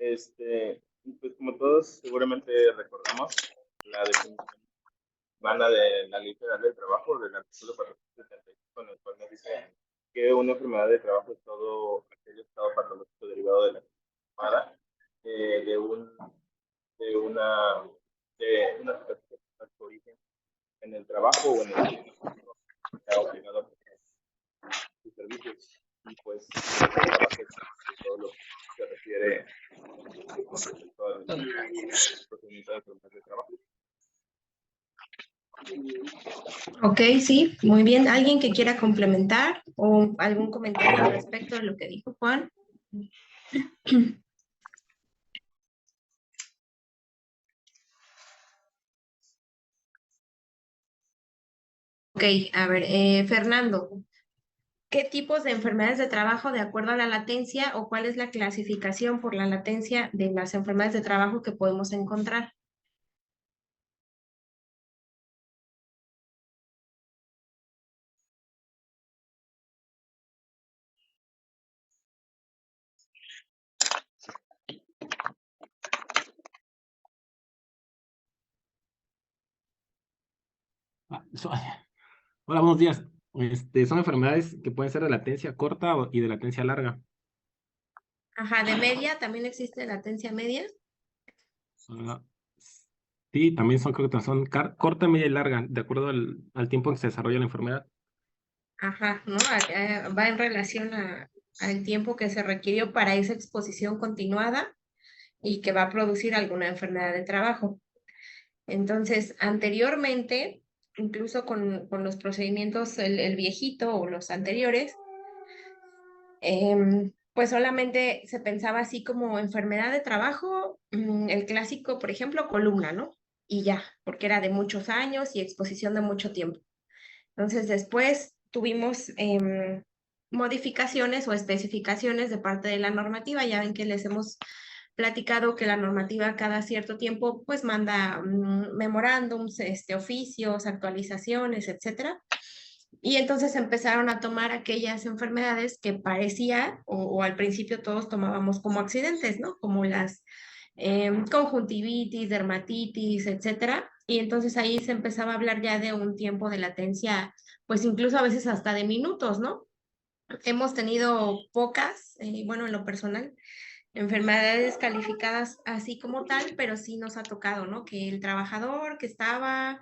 Pues como todos seguramente recordamos, la definición humana de la Ley Federal del Trabajo, del artículo 475, en el cual nos dice que una enfermedad de trabajo es todo aquel estado patológico derivado de la enfermedad, de, un, de una situación que tenga su origen en el trabajo o en el está obligado a prestar sus servicios. Y pues eso es la base de todo lo que se refiere con respecto al procedimiento de enfermedad de trabajo. Ok, sí, muy bien. ¿Alguien que quiera complementar o algún comentario al respecto de lo que dijo Juan? Ok, a ver, Fernando, ¿qué tipos de enfermedades de trabajo de acuerdo a la latencia o cuál es la clasificación por la latencia de las enfermedades de trabajo que podemos encontrar? Hola, buenos días. Son enfermedades que pueden ser de latencia corta y de latencia larga. Ajá, de media, ¿también existe latencia media? Ah, sí, también creo que son corta, media y larga, de acuerdo al tiempo en que se desarrolla la enfermedad. Ajá, ¿no? Va en relación al tiempo que se requirió para esa exposición continuada y que va a producir alguna enfermedad de trabajo. Entonces, anteriormente, incluso con los procedimientos, el viejito o los anteriores, pues solamente se pensaba así como enfermedad de trabajo, el clásico, por ejemplo, columna, ¿no? Y ya, porque era de muchos años y exposición de mucho tiempo. Entonces, después tuvimos modificaciones o especificaciones de parte de la normativa. Ya ven que les hemos platicado que la normativa cada cierto tiempo pues manda memorándums, oficios, actualizaciones, etcétera. Y entonces empezaron a tomar aquellas enfermedades que parecía o al principio todos tomábamos como accidentes, ¿no? Como las conjuntivitis, dermatitis, etcétera. Y entonces ahí se empezaba a hablar ya de un tiempo de latencia, pues incluso a veces hasta de minutos, ¿no? Hemos tenido pocas, bueno, en lo personal, enfermedades calificadas así como tal, pero sí nos ha tocado, ¿no? Que el trabajador que estaba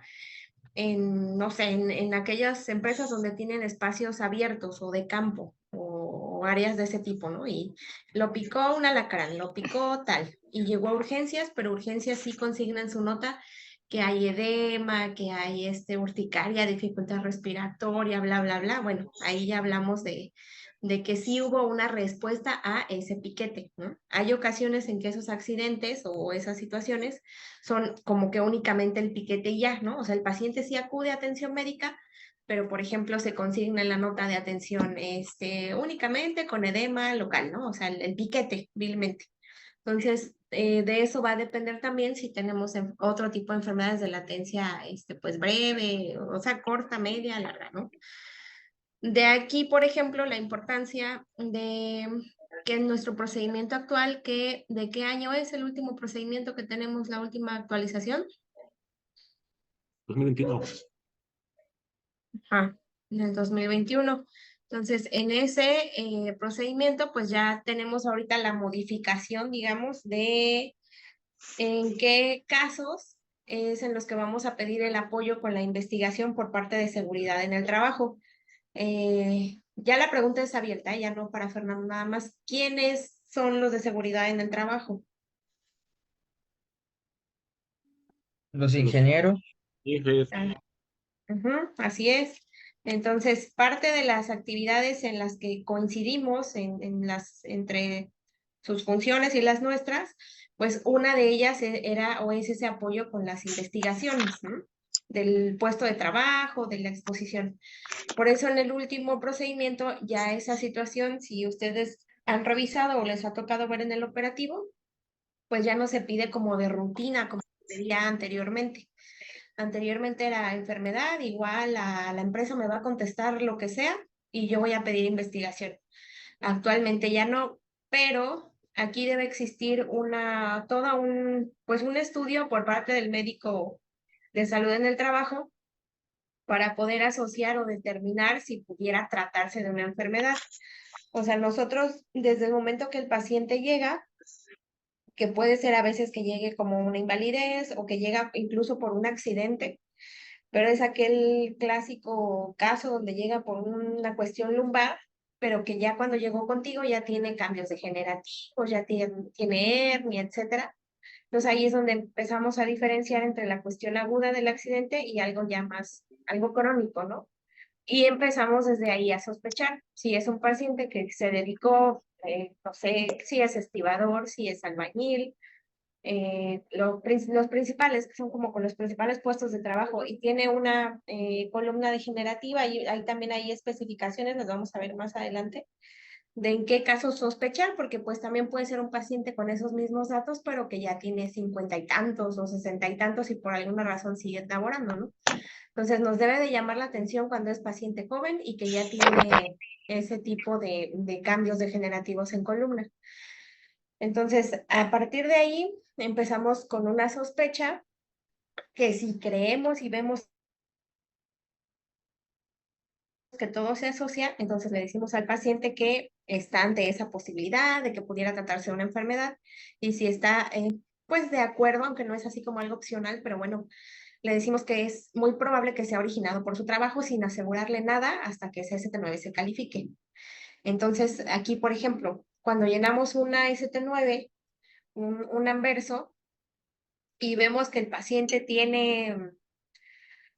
no sé, en aquellas empresas donde tienen espacios abiertos o de campo o áreas de ese tipo, ¿no? Y lo picó un alacrán, lo picó tal, y llegó a urgencias, pero urgencias sí consignan su nota que hay edema, que hay urticaria, dificultad respiratoria, bla, bla, bla. Bueno, ahí ya hablamos de que sí hubo una respuesta a ese piquete, ¿no? Hay ocasiones en que esos accidentes o esas situaciones son como que únicamente el piquete y ya, ¿no? O sea, el paciente sí acude a atención médica, pero por ejemplo se consigna en la nota de atención únicamente con edema local, ¿no? O sea, el piquete, vilmente. Entonces, de eso va a depender también si tenemos otro tipo de enfermedades de latencia, pues breve, o sea, corta, media, larga, ¿no? De aquí, por ejemplo, la importancia de que en nuestro procedimiento actual, ¿de qué año es el último procedimiento que tenemos, la última actualización? 2021. Ah, en el 2021. Entonces, en ese procedimiento, pues ya tenemos ahorita la modificación, digamos, de en qué casos es en los que vamos a pedir el apoyo con la investigación por parte de seguridad en el trabajo. Ya la pregunta es abierta, ya no para Fernando nada más. ¿Quiénes son los de seguridad en el trabajo? Los ingenieros. Ah, ujú, así es. Entonces, parte de las actividades en las que coincidimos entre sus funciones y las nuestras, pues una de ellas era o es ese apoyo con las investigaciones, ¿no? Del puesto de trabajo, de la exposición. Por eso en el último procedimiento ya esa situación, si ustedes han revisado o les ha tocado ver en el operativo, pues ya no se pide como de rutina, como se pedía anteriormente. Anteriormente era enfermedad, igual a la empresa me va a contestar lo que sea y yo voy a pedir investigación. Actualmente ya no, pero aquí debe existir pues un estudio por parte del médico de salud en el trabajo para poder asociar o determinar si pudiera tratarse de una enfermedad. O sea, nosotros desde el momento que el paciente llega, que puede ser a veces que llegue como una invalidez o que llega incluso por un accidente, pero es aquel clásico caso donde llega por una cuestión lumbar, pero que ya cuando llegó contigo ya tiene cambios degenerativos, ya tiene hernia, etcétera. Entonces ahí es donde empezamos a diferenciar entre la cuestión aguda del accidente y algo ya más, algo crónico, ¿no? Y empezamos desde ahí a sospechar si es un paciente que se dedicó, no sé, si es estibador, si es albañil, los principales, que son como con los principales puestos de trabajo, y tiene una columna degenerativa, y ahí también hay especificaciones, las vamos a ver más adelante, de en qué casos sospechar, porque pues también puede ser un paciente con esos mismos datos, pero que ya tiene 50 y tantos o 60 y tantos y por alguna razón sigue laborando, ¿no? Entonces nos debe de llamar la atención cuando es paciente joven y que ya tiene ese tipo de cambios degenerativos en columna. Entonces, a partir de ahí empezamos con una sospecha que si creemos y vemos que todo se asocia, entonces le decimos al paciente que está ante esa posibilidad de que pudiera tratarse de una enfermedad, y si está pues de acuerdo, aunque no es así como algo opcional, pero bueno, le decimos que es muy probable que sea originado por su trabajo sin asegurarle nada hasta que ese ST9 se califique. Entonces, aquí, por ejemplo, cuando llenamos una ST9, un anverso, y vemos que el paciente tiene,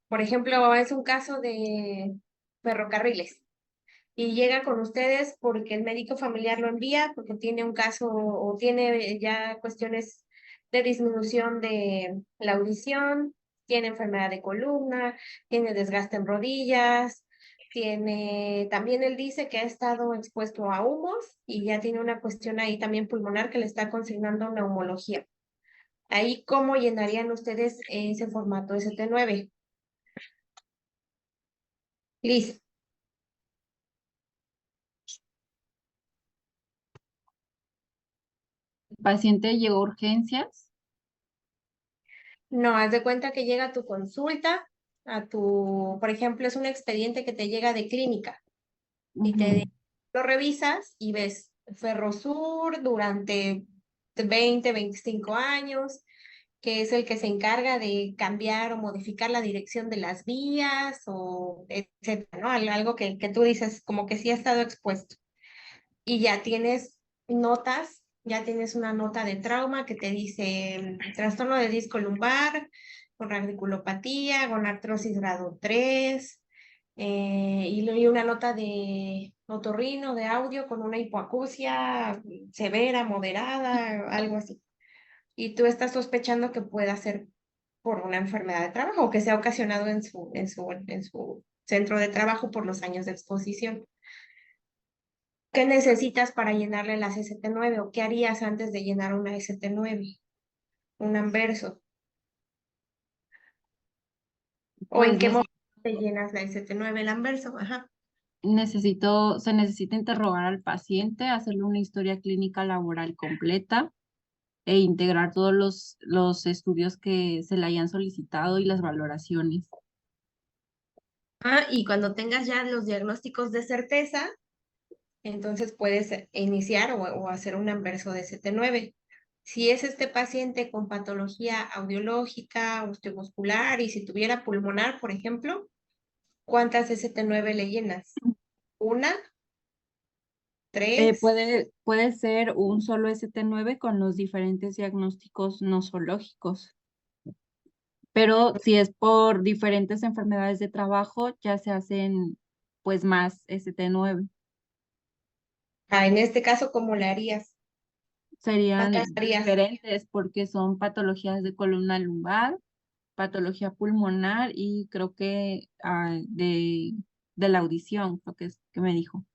por ejemplo, es un caso de ferrocarriles, y llega con ustedes porque el médico familiar lo envía, porque tiene un caso o tiene ya cuestiones de disminución de la audición, tiene enfermedad de columna, tiene desgaste en rodillas, también él dice que ha estado expuesto a humos y ya tiene una cuestión ahí también pulmonar que le está consignando neumología. Ahí, ¿cómo llenarían ustedes ese formato ST9? Liz. El paciente llegó a urgencias. No, haz de cuenta que llega a tu consulta, por ejemplo, es un expediente que te llega de clínica y lo revisas y ves Ferrosur durante 20, 25 años, que es el que se encarga de cambiar o modificar la dirección de las vías o etcétera, ¿no? Algo que tú dices como que sí ha estado expuesto. Y ya tienes notas, ya tienes una nota de trauma que te dice trastorno de disco lumbar, con radiculopatía, con artrosis grado 3, y una nota de otorrino, de audio, con una hipoacusia severa, moderada, algo así. Y tú estás sospechando que pueda ser por una enfermedad de trabajo o que sea ocasionado en su centro de trabajo por los años de exposición. ¿Qué necesitas para llenarle las ST9 o qué harías antes de llenar una ST9? Un anverso. ¿O en Pues qué momento te llenas la ST9, el anverso? Ajá. se necesita interrogar al paciente, hacerle una historia clínica laboral completa e integrar todos los estudios que se le hayan solicitado y las valoraciones. Y cuando tengas ya los diagnósticos de certeza, entonces puedes iniciar o hacer un anverso de ST9. Si es este paciente con patología audiológica, osteomuscular y si tuviera pulmonar, por ejemplo, ¿cuántas ST9 le llenas? ¿Una? ¿Tres? Puede ser un solo ST9 con los diferentes diagnósticos nosológicos, pero si es por diferentes enfermedades de trabajo, ya se hacen pues más ST9. En este caso, ¿cómo le harías? Serían ¿Cuántas harías? diferentes porque son patologías de columna lumbar, patología pulmonar y creo que de la audición, creo que es que me dijo.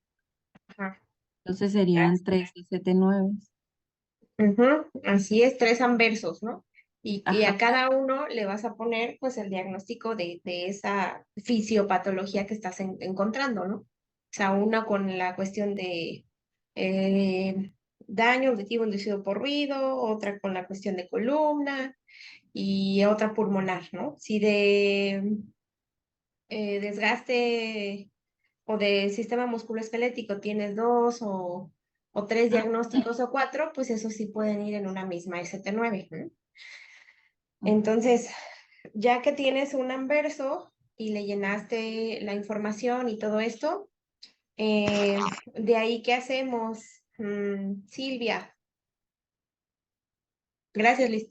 Ajá. Entonces serían 3 ST9. Así es, 3 anversos, ¿no? Y a Ajá. cada uno le vas a poner pues el diagnóstico de esa fisiopatología que estás encontrando, ¿no? O sea, uno con la cuestión eh, daño auditivo inducido por ruido, otra con la cuestión de columna y otra pulmonar, ¿no? Si de desgaste o de sistema musculoesquelético tienes 2 o 3 diagnósticos o 4, pues esos sí pueden ir en una misma ST9, ¿no? Entonces, ya que tienes un anverso y le llenaste la información y todo esto, de ahí, ¿qué hacemos? Silvia. Gracias, Liz.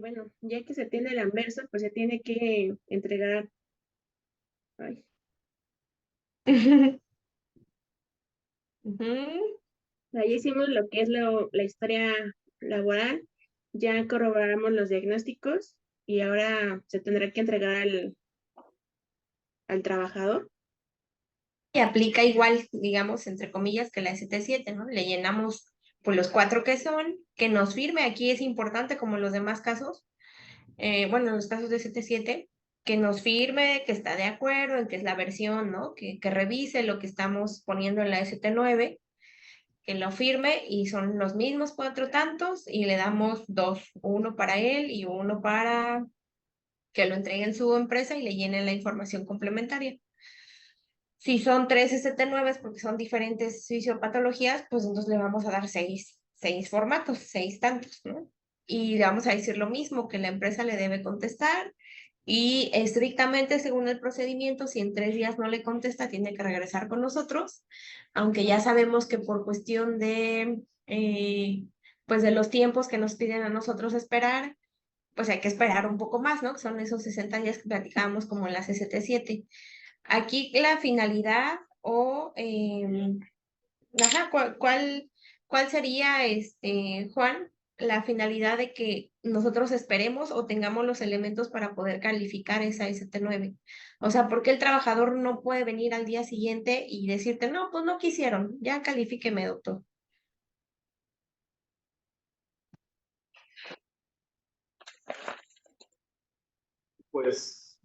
Bueno, ya que se tiene el anverso, pues se tiene que entregar. Ay. Ahí hicimos lo que es la historia laboral, ya corroboramos los diagnósticos y ahora se tendrá que entregar al trabajador. Y aplica igual, digamos, entre comillas, que la ST7, ¿no? Le llenamos pues los 4 que son, que nos firme, aquí es importante como en los demás casos, bueno, en los casos de ST7, que nos firme, que está de acuerdo en que es la versión, ¿no? Que revise lo que estamos poniendo en la ST9, que lo firme y son los mismos 4 tantos y le damos 2, uno para él y uno para que lo entregue en su empresa y le llenen la información complementaria. Si son 3 ST9 porque son diferentes fisiopatologías, pues entonces le vamos a dar 6 formatos, 6 tantos, ¿no? Y le vamos a decir lo mismo, que la empresa le debe contestar y estrictamente según el procedimiento, si en 3 días no le contesta, tiene que regresar con nosotros, aunque ya sabemos que por cuestión de, pues de los tiempos que nos piden a nosotros esperar, pues hay que esperar un poco más, ¿no? Que son esos 60 días que platicábamos como en las ST7. Aquí la finalidad o, ¿cuál sería, Juan, la finalidad de que nosotros esperemos o tengamos los elementos para poder calificar esa ST9? O sea, ¿por qué el trabajador no puede venir al día siguiente y decirte, no, pues no quisieron, ya califíqueme, doctor? Pues,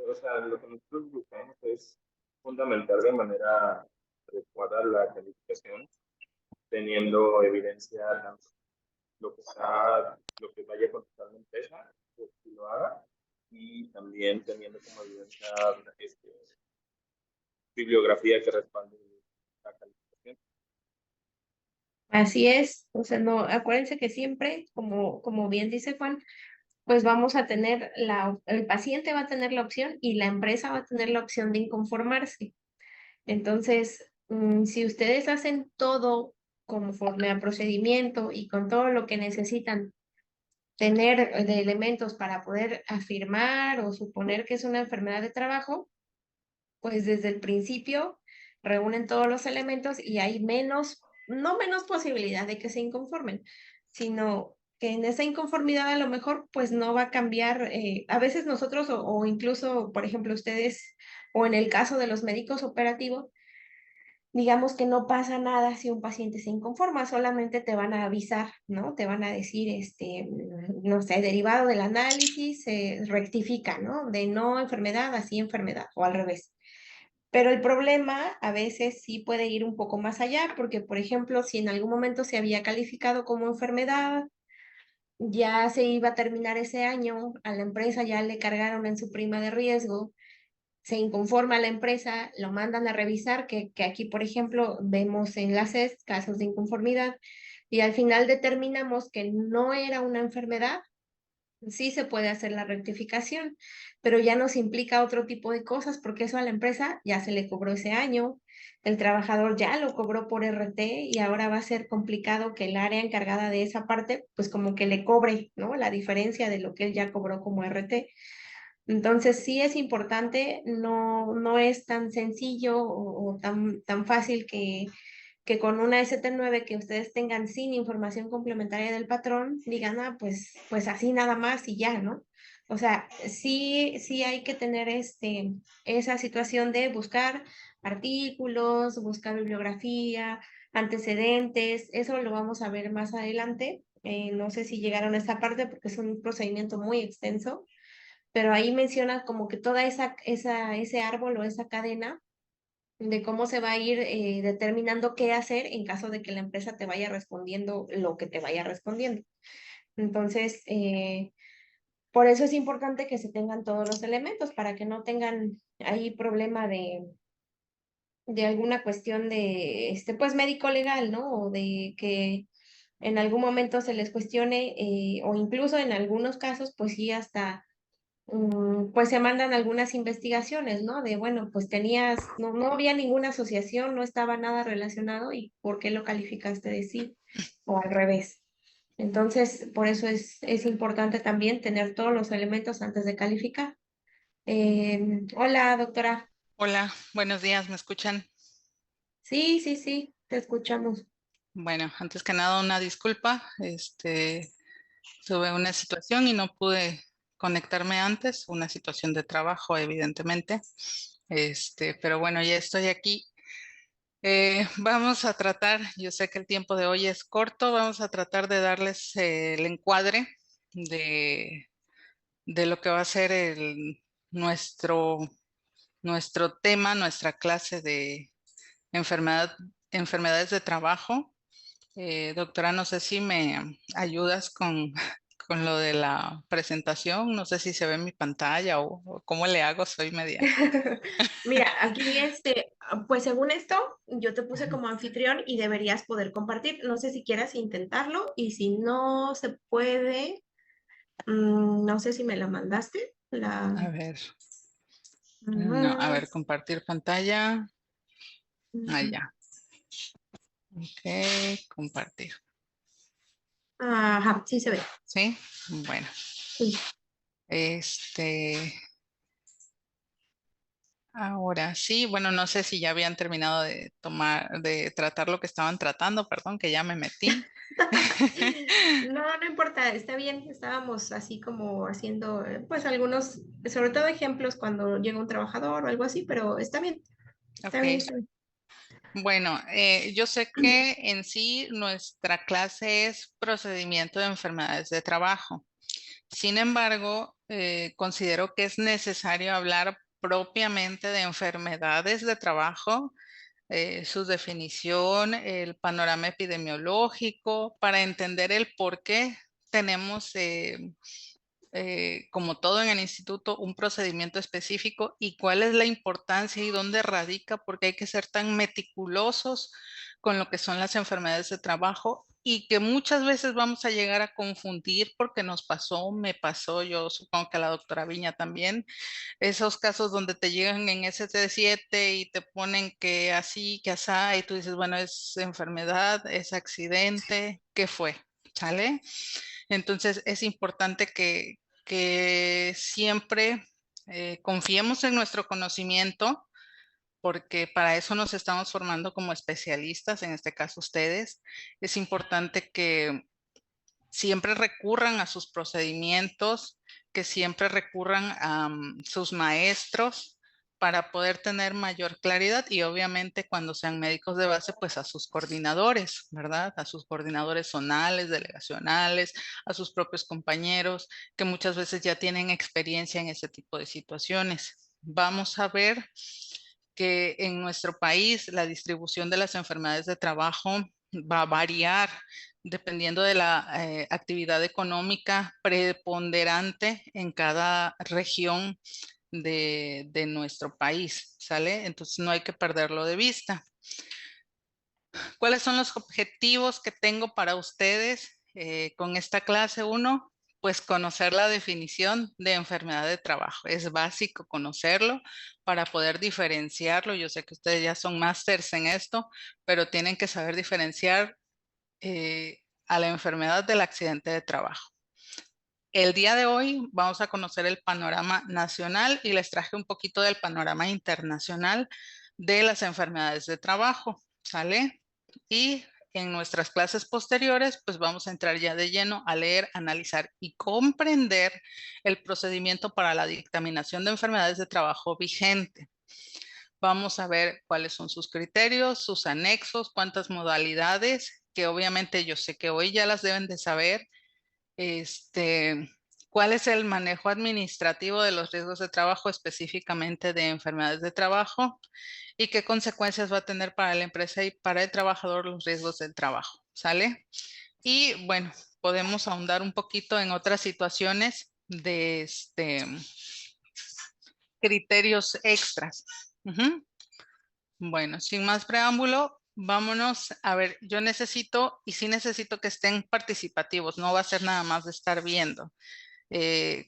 o sea, lo que nosotros buscamos es fundamentar de manera adecuada la calificación, teniendo evidencia tanto lo que vaya a contestar la empresa, pues que lo haga, y también teniendo como evidencia bibliografía que respalde la calificación. Así es, o sea, no, acuérdense que siempre, como bien dice Juan, pues vamos a tener el paciente va a tener la opción y la empresa va a tener la opción de inconformarse. Entonces, si ustedes hacen todo conforme al procedimiento y con todo lo que necesitan tener de elementos para poder afirmar o suponer que es una enfermedad de trabajo, pues desde el principio reúnen todos los elementos y hay no menos posibilidad de que se inconformen, sino que en esa inconformidad a lo mejor pues no va a cambiar, a veces nosotros o incluso, por ejemplo, ustedes, o en el caso de los médicos operativos, digamos que no pasa nada si un paciente se inconforma, solamente te van a avisar, ¿no? Te van a decir, no sé, derivado del análisis, se rectifica, ¿no? De no enfermedad, así enfermedad, o al revés. Pero el problema a veces sí puede ir un poco más allá, porque, por ejemplo, si en algún momento se había calificado como enfermedad, ya se iba a terminar ese año, a la empresa ya le cargaron en su prima de riesgo, se inconforma la empresa, lo mandan a revisar, que aquí, por ejemplo, vemos enlaces, casos de inconformidad, y al final determinamos que no era una enfermedad, sí se puede hacer la rectificación, pero ya nos implica otro tipo de cosas, porque eso a la empresa ya se le cobró ese año, el trabajador ya lo cobró por RT y ahora va a ser complicado que el área encargada de esa parte, pues como que le cobre, ¿no? La diferencia de lo que él ya cobró como RT. Entonces sí es importante, no es tan sencillo o tan fácil que con una ST9 que ustedes tengan sin información complementaria del patrón, digan, ah, pues así nada más y ya, ¿no? O sea, sí hay que tener esa situación de buscar artículos, buscar bibliografía, antecedentes, eso lo vamos a ver más adelante. No sé si llegaron a esta parte porque es un procedimiento muy extenso, pero ahí menciona como que toda ese árbol o esa cadena de cómo se va a ir determinando qué hacer en caso de que la empresa te vaya respondiendo lo que te vaya respondiendo. Entonces, por eso es importante que se tengan todos los elementos para que no tengan ahí problema de alguna cuestión de, pues médico-legal, ¿no? O de que en algún momento se les cuestione o incluso en algunos casos, pues sí, hasta pues se mandan algunas investigaciones, ¿no? De, bueno, pues no había ninguna asociación, no estaba nada relacionado y ¿por qué lo calificaste de sí? O al revés. Entonces, por eso es importante también tener todos los elementos antes de calificar. Hola, doctora. Hola, buenos días, ¿me escuchan? Sí, te escuchamos. Bueno, antes que nada una disculpa, tuve una situación y no pude conectarme antes, una situación de trabajo, evidentemente, pero bueno, ya estoy aquí. Vamos a tratar, yo sé que el tiempo de hoy es corto, vamos a tratar de darles el encuadre de, de lo que va a ser nuestro tema, nuestra clase de enfermedades de trabajo. Doctora, no sé si me ayudas con lo de la presentación, no sé si se ve en mi pantalla o cómo le hago, soy media. Mira, aquí pues según esto, yo te puse como anfitrión y deberías poder compartir. No sé si quieras intentarlo y si no se puede, no sé si me la mandaste. A ver, no, a ver, compartir pantalla. Allá. Ok, compartir. Ajá, sí se ve. ¿Sí? Bueno. Sí. Ahora sí, bueno, no sé si ya habían terminado de tratar lo que estaban tratando, perdón, que ya me metí. No importa, está bien. Estábamos así como haciendo, pues algunos, sobre todo ejemplos cuando llega un trabajador o algo así, pero está bien. Está bien, Ok. está bien. Bueno, yo sé que en sí nuestra clase es procedimiento de enfermedades de trabajo. Sin embargo, considero que es necesario hablar propiamente de enfermedades de trabajo, su definición, el panorama epidemiológico, para entender el por qué tenemos, como todo en el instituto, un procedimiento específico y cuál es la importancia y dónde radica, porque hay que ser tan meticulosos con lo que son las enfermedades de trabajo y que muchas veces vamos a llegar a confundir porque nos pasó, me pasó, yo supongo que a la doctora Viña también, esos casos donde te llegan en ST7 y te ponen que así, que asá, y tú dices, bueno, es enfermedad, es accidente, ¿qué fue? ¿Sale? Entonces es importante que siempre confiemos en nuestro conocimiento, porque para eso nos estamos formando como especialistas, en este caso ustedes. Es importante que siempre recurran a sus procedimientos, que siempre recurran a sus maestros para poder tener mayor claridad y obviamente cuando sean médicos de base, pues a sus coordinadores, ¿verdad? A sus coordinadores zonales, delegacionales, a sus propios compañeros, que muchas veces ya tienen experiencia en ese tipo de situaciones. Vamos a ver que en nuestro país la distribución de las enfermedades de trabajo va a variar dependiendo de la actividad económica preponderante en cada región de nuestro país, ¿sale? Entonces no hay que perderlo de vista. ¿Cuáles son los objetivos que tengo para ustedes con esta clase 1? Pues conocer la definición de enfermedad de trabajo. Es básico conocerlo para poder diferenciarlo. Yo sé que ustedes ya son másters en esto, pero tienen que saber diferenciar a la enfermedad del accidente de trabajo. El día de hoy vamos a conocer el panorama nacional y les traje un poquito del panorama internacional de las enfermedades de trabajo, ¿sale? Y en nuestras clases posteriores, pues vamos a entrar ya de lleno a leer, analizar y comprender el procedimiento para la dictaminación de enfermedades de trabajo vigente. Vamos a ver cuáles son sus criterios, sus anexos, cuántas modalidades, que obviamente yo sé que hoy ya las deben de saber, ¿Cuál es el manejo administrativo de los riesgos de trabajo, específicamente de enfermedades de trabajo? ¿Y qué consecuencias va a tener para la empresa y para el trabajador los riesgos del trabajo? ¿Sale? Y bueno, podemos ahondar un poquito en otras situaciones de criterios extras. Bueno, sin más preámbulo, vámonos a ver. Yo necesito, y sí necesito que estén participativos, no va a ser nada más de estar viendo.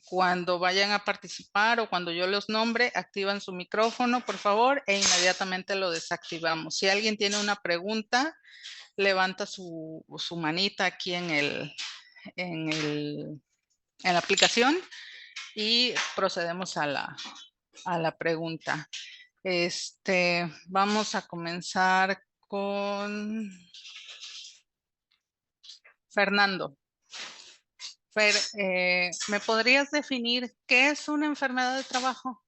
Cuando vayan a participar o cuando yo los nombre, activan su micrófono, por favor, e inmediatamente lo desactivamos. Si alguien tiene una pregunta, levanta su manita aquí en la aplicación y procedemos a la pregunta. Vamos a comenzar con Fernando. Fer, ¿me podrías definir qué es una enfermedad de trabajo?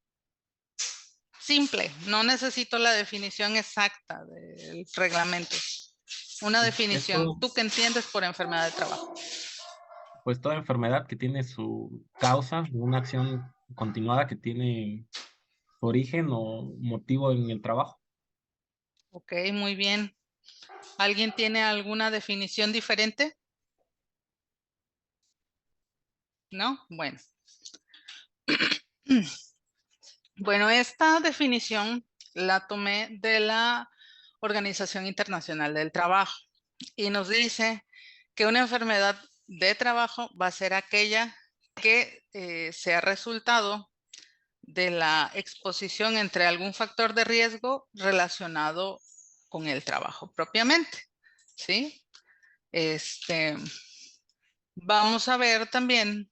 Simple, no necesito la definición exacta del reglamento. Una definición. Esto, ¿Tú qué entiendes por enfermedad de trabajo? pues toda enfermedad que tiene su causa, una acción continuada que tiene su origen o motivo en el trabajo. Ok, muy bien. ¿Alguien tiene alguna definición diferente? ¿No? Bueno. Bueno, esta definición la tomé de la Organización Internacional del Trabajo y nos dice que una enfermedad de trabajo va a ser aquella que sea resultado de la exposición entre algún factor de riesgo relacionado con el trabajo propiamente, ¿sí? Vamos a ver también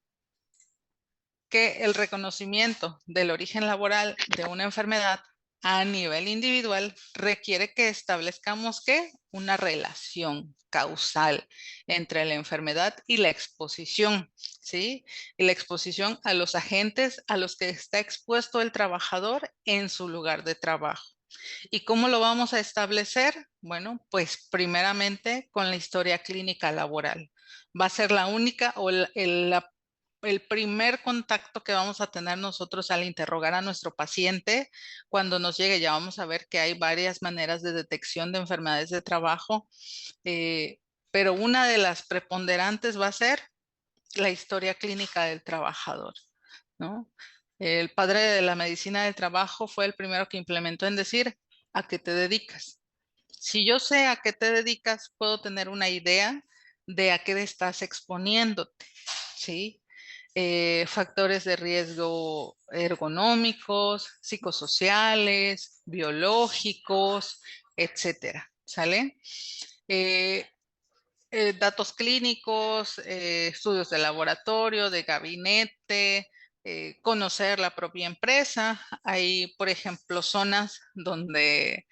que el reconocimiento del origen laboral de una enfermedad a nivel individual requiere que establezcamos ¿qué? Una relación causal entre la enfermedad y la exposición, ¿sí? Y la exposición a los agentes a los que está expuesto el trabajador en su lugar de trabajo. ¿Y cómo lo vamos a establecer? Bueno, pues primeramente con la historia clínica laboral. Va a ser la única o el primer contacto que vamos a tener nosotros al interrogar a nuestro paciente cuando nos llegue. Ya vamos a ver que hay varias maneras de detección de enfermedades de trabajo, pero una de las preponderantes va a ser la historia clínica del trabajador, ¿no? El padre de la medicina del trabajo fue el primero que implementó en decir, ¿a qué te dedicas? Si yo sé a qué te dedicas, puedo tener una idea de a qué estás exponiéndote, ¿sí? Factores de riesgo ergonómicos, psicosociales, biológicos, etcétera, ¿sale? Datos clínicos, estudios de laboratorio, de gabinete, conocer la propia empresa. Hay, por ejemplo, zonas donde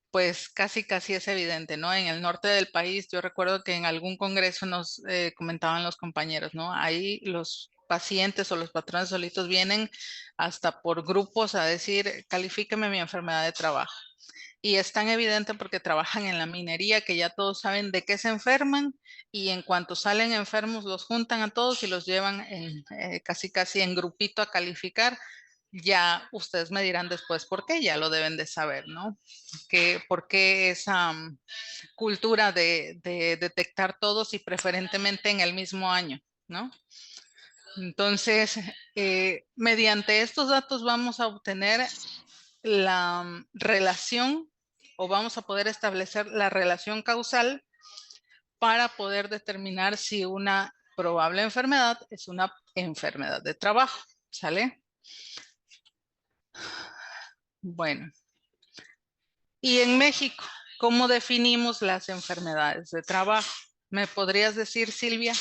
pues casi es evidente, ¿no? En el norte del país, yo recuerdo que en algún congreso nos comentaban los compañeros, ¿no? Ahí los pacientes o los patrones solitos vienen hasta por grupos a decir, califíqueme mi enfermedad de trabajo. Y es tan evidente porque trabajan en la minería que ya todos saben de qué se enferman y en cuanto salen enfermos los juntan a todos y los llevan casi en grupito a calificar. Ya ustedes me dirán después por qué, ya lo deben de saber, ¿no? ¿Por qué esa cultura de detectar todos y preferentemente en el mismo año, ¿no? Entonces, mediante estos datos vamos a obtener la relación o vamos a poder establecer la relación causal para poder determinar si una probable enfermedad es una enfermedad de trabajo, ¿sale? Bueno, y en México, ¿cómo definimos las enfermedades de trabajo? ¿Me podrías decir, Silvia?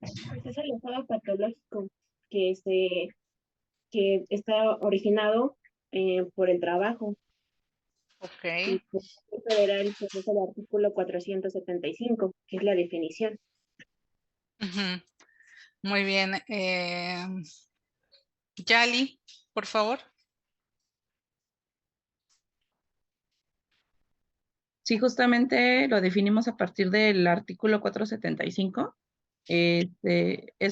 Pues es el estado patológico que está originado por el trabajo. Ok. Y por el Código Federal pues es el artículo 475, que es la definición. Ujú. Muy bien. Yali, por favor. Sí, justamente lo definimos a partir del artículo 475.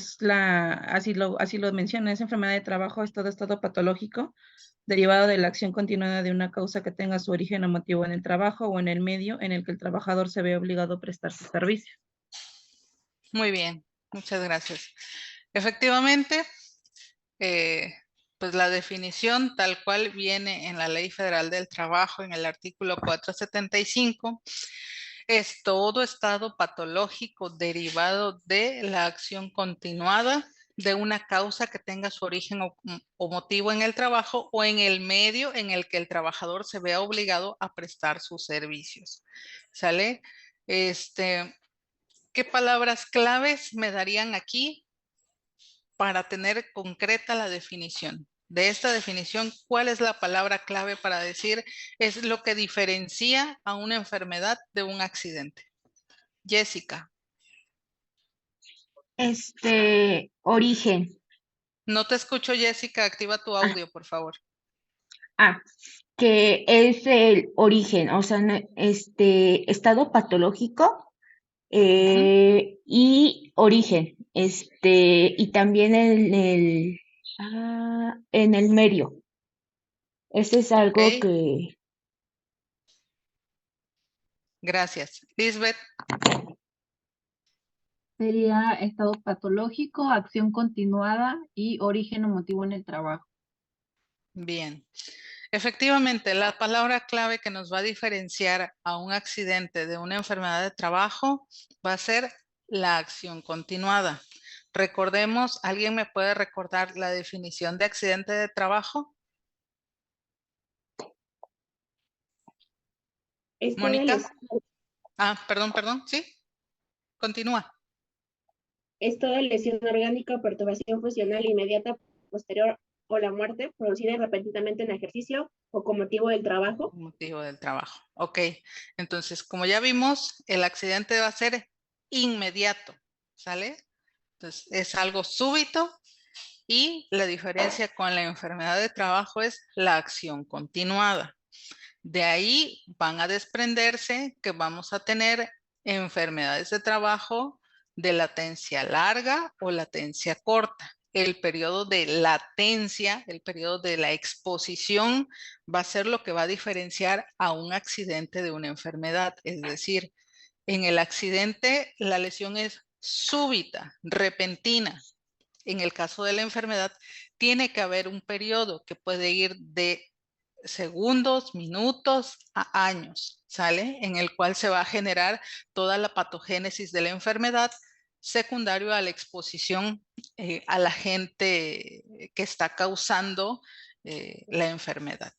Así lo menciona, es enfermedad de trabajo, es todo estado patológico derivado de la acción continuada de una causa que tenga su origen o motivo en el trabajo o en el medio en el que el trabajador se ve obligado a prestar su servicio. Muy bien, muchas gracias. Efectivamente, pues la definición tal cual viene en la Ley Federal del Trabajo, en el artículo 475, es todo estado patológico derivado de la acción continuada de una causa que tenga su origen o motivo en el trabajo o en el medio en el que el trabajador se vea obligado a prestar sus servicios. ¿Sale? ¿Qué palabras claves me darían aquí para tener concreta la definición? De esta definición, ¿cuál es la palabra clave para decir es lo que diferencia a una enfermedad de un accidente? Jessica. Origen. No te escucho, Jessica. Activa tu audio, por favor. Que es el origen, o sea, estado patológico y origen, y también en el medio. Ese es algo Ok. que... Gracias. Lisbeth. Sería estado patológico, acción continuada y origen o motivo en el trabajo. Bien. Efectivamente, la palabra clave que nos va a diferenciar a un accidente de una enfermedad de trabajo va a ser la acción continuada. Recordemos, ¿alguien me puede recordar la definición de accidente de trabajo? Mónica. Perdón, sí. Continúa. Es toda lesión orgánica o perturbación funcional inmediata, posterior o la muerte producida repentinamente en ejercicio o con motivo del trabajo. Motivo del trabajo. Ok, entonces como ya vimos, el accidente va a ser inmediato, ¿sale? Entonces es algo súbito y la diferencia con la enfermedad de trabajo es la acción continuada. De ahí van a desprenderse que vamos a tener enfermedades de trabajo de latencia larga o latencia corta. El periodo de latencia, el periodo de la exposición, va a ser lo que va a diferenciar a un accidente de una enfermedad. Es decir, en el accidente la lesión es súbita, repentina. En el caso de la enfermedad, tiene que haber un periodo que puede ir de segundos, minutos a años, ¿sale? En el cual se va a generar toda la patogénesis de la enfermedad secundario a la exposición al agente que está causando la enfermedad.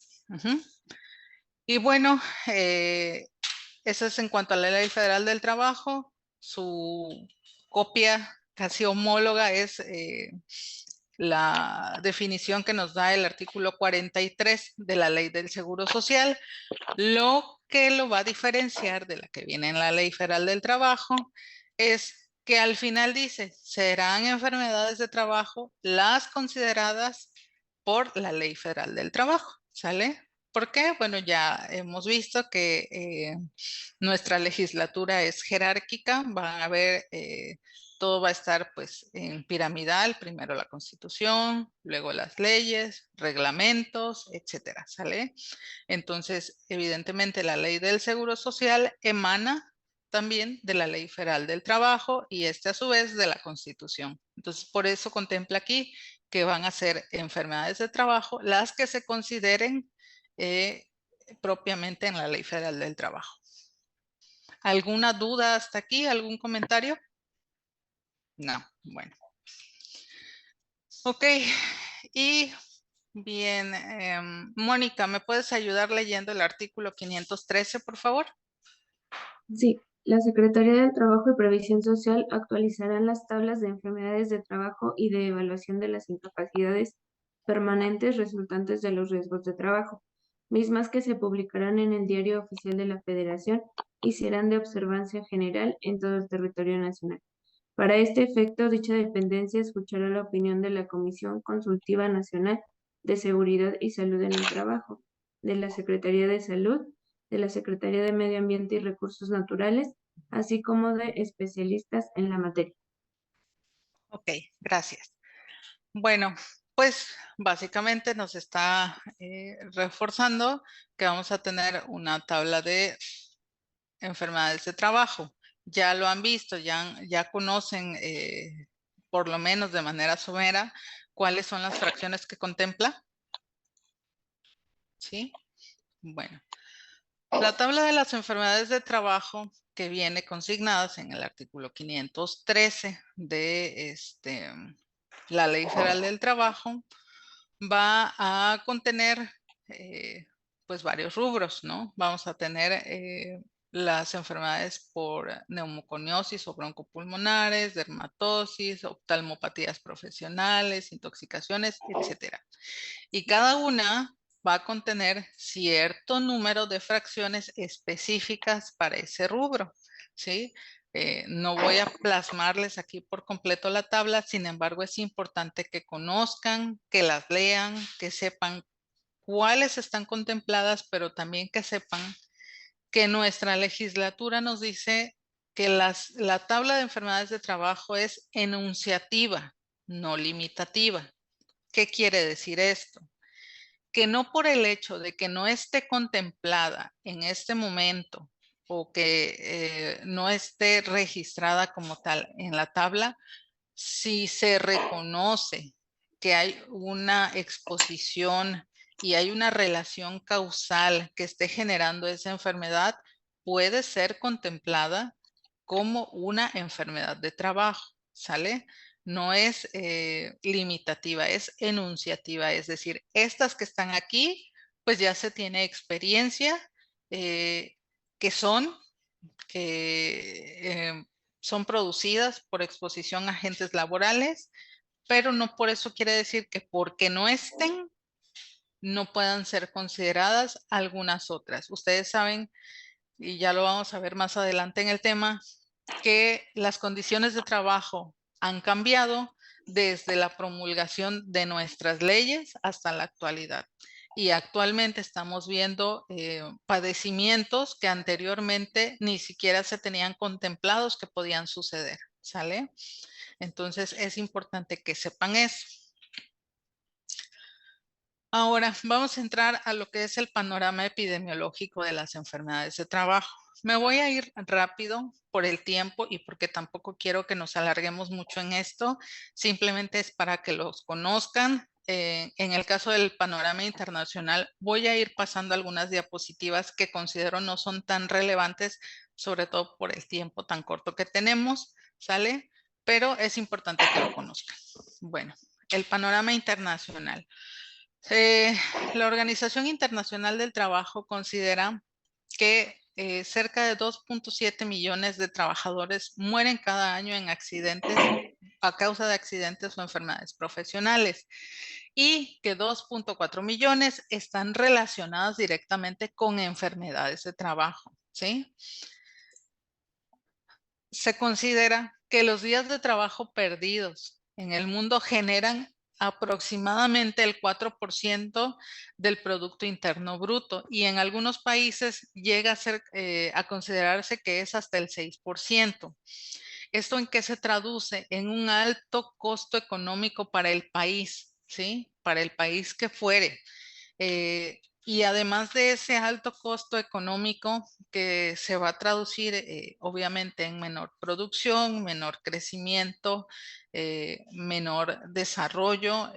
Y bueno, eso es en cuanto a la Ley Federal del Trabajo. Su copia casi homóloga es la definición que nos da el artículo 43 de la Ley del Seguro Social. Lo que lo va a diferenciar de la que viene en la Ley Federal del Trabajo es que al final dice, serán enfermedades de trabajo las consideradas por la Ley Federal del Trabajo, ¿sale? ¿Por qué? Bueno, ya hemos visto que nuestra legislatura es jerárquica, van a ver, todo va a estar pues en piramidal, primero la Constitución, luego las leyes, reglamentos, etcétera, ¿sale? Entonces, evidentemente la Ley del Seguro Social emana también de la Ley Federal del Trabajo y a su vez de la Constitución. Entonces, por eso contempla aquí que van a ser enfermedades de trabajo las que se consideren propiamente en la Ley Federal del Trabajo. ¿Alguna duda hasta aquí? ¿Algún comentario? No, bueno. Ok, y bien, Mónica, ¿me puedes ayudar leyendo el artículo 513, por favor? Sí, la Secretaría del Trabajo y Previsión Social actualizará las tablas de enfermedades de trabajo y de evaluación de las incapacidades permanentes resultantes de los riesgos de trabajo, mismas que se publicarán en el Diario Oficial de la Federación y serán de observancia general en todo el territorio nacional. Para este efecto, dicha dependencia escuchará la opinión de la Comisión Consultiva Nacional de Seguridad y Salud en el Trabajo, de la Secretaría de Salud, de la Secretaría de Medio Ambiente y Recursos Naturales, así como de especialistas en la materia. Ok, gracias. Bueno, pues básicamente nos está reforzando que vamos a tener una tabla de enfermedades de trabajo. Ya lo han visto, ya conocen por lo menos de manera somera cuáles son las fracciones que contempla. ¿Sí? Bueno, la tabla de las enfermedades de trabajo que viene consignadas en el artículo 513 de la Ley Federal del Trabajo va a contener pues varios rubros, ¿no? Vamos a tener las enfermedades por neumoconiosis o broncopulmonares, dermatosis, oftalmopatías profesionales, intoxicaciones, etcétera. Y cada una va a contener cierto número de fracciones específicas para ese rubro, ¿sí? No voy a plasmarles aquí por completo la tabla, sin embargo es importante que conozcan, que las lean, que sepan cuáles están contempladas, pero también que sepan que nuestra legislatura nos dice que la tabla de enfermedades de trabajo es enunciativa, no limitativa. ¿Qué quiere decir esto? Que no por el hecho de que no esté contemplada en este momento o que no esté registrada como tal en la tabla, si se reconoce que hay una exposición y hay una relación causal que esté generando esa enfermedad, puede ser contemplada como una enfermedad de trabajo, ¿sale? No es limitativa, es enunciativa, es decir, estas que están aquí, pues ya se tiene experiencia que son producidas por exposición a agentes laborales, pero no por eso quiere decir que porque no estén, no puedan ser consideradas algunas otras. Ustedes saben, y ya lo vamos a ver más adelante en el tema, que las condiciones de trabajo han cambiado desde la promulgación de nuestras leyes hasta la actualidad. Y actualmente estamos viendo padecimientos que anteriormente ni siquiera se tenían contemplados que podían suceder, ¿sale? Entonces es importante que sepan eso. Ahora vamos a entrar a lo que es el panorama epidemiológico de las enfermedades de trabajo. Me voy a ir rápido por el tiempo y porque tampoco quiero que nos alarguemos mucho en esto. Simplemente es para que los conozcan. En el caso del panorama internacional, voy a ir pasando algunas diapositivas que considero no son tan relevantes, sobre todo por el tiempo tan corto que tenemos, ¿sale? Pero es importante que lo conozcan. Bueno, el panorama internacional. La Organización Internacional del Trabajo considera que cerca de 2.7 millones de trabajadores mueren cada año en accidentes a causa de accidentes o enfermedades profesionales y que 2.4 millones están relacionados directamente con enfermedades de trabajo, ¿sí? Se considera que los días de trabajo perdidos en el mundo generan aproximadamente el 4% del Producto Interno Bruto y en algunos países llega a considerarse que es hasta el 6%. ¿Esto en qué se traduce? En un alto costo económico para el país, ¿sí? Para el país que fuere. Y además de ese alto costo económico que se va a traducir obviamente en menor producción, menor crecimiento, menor desarrollo,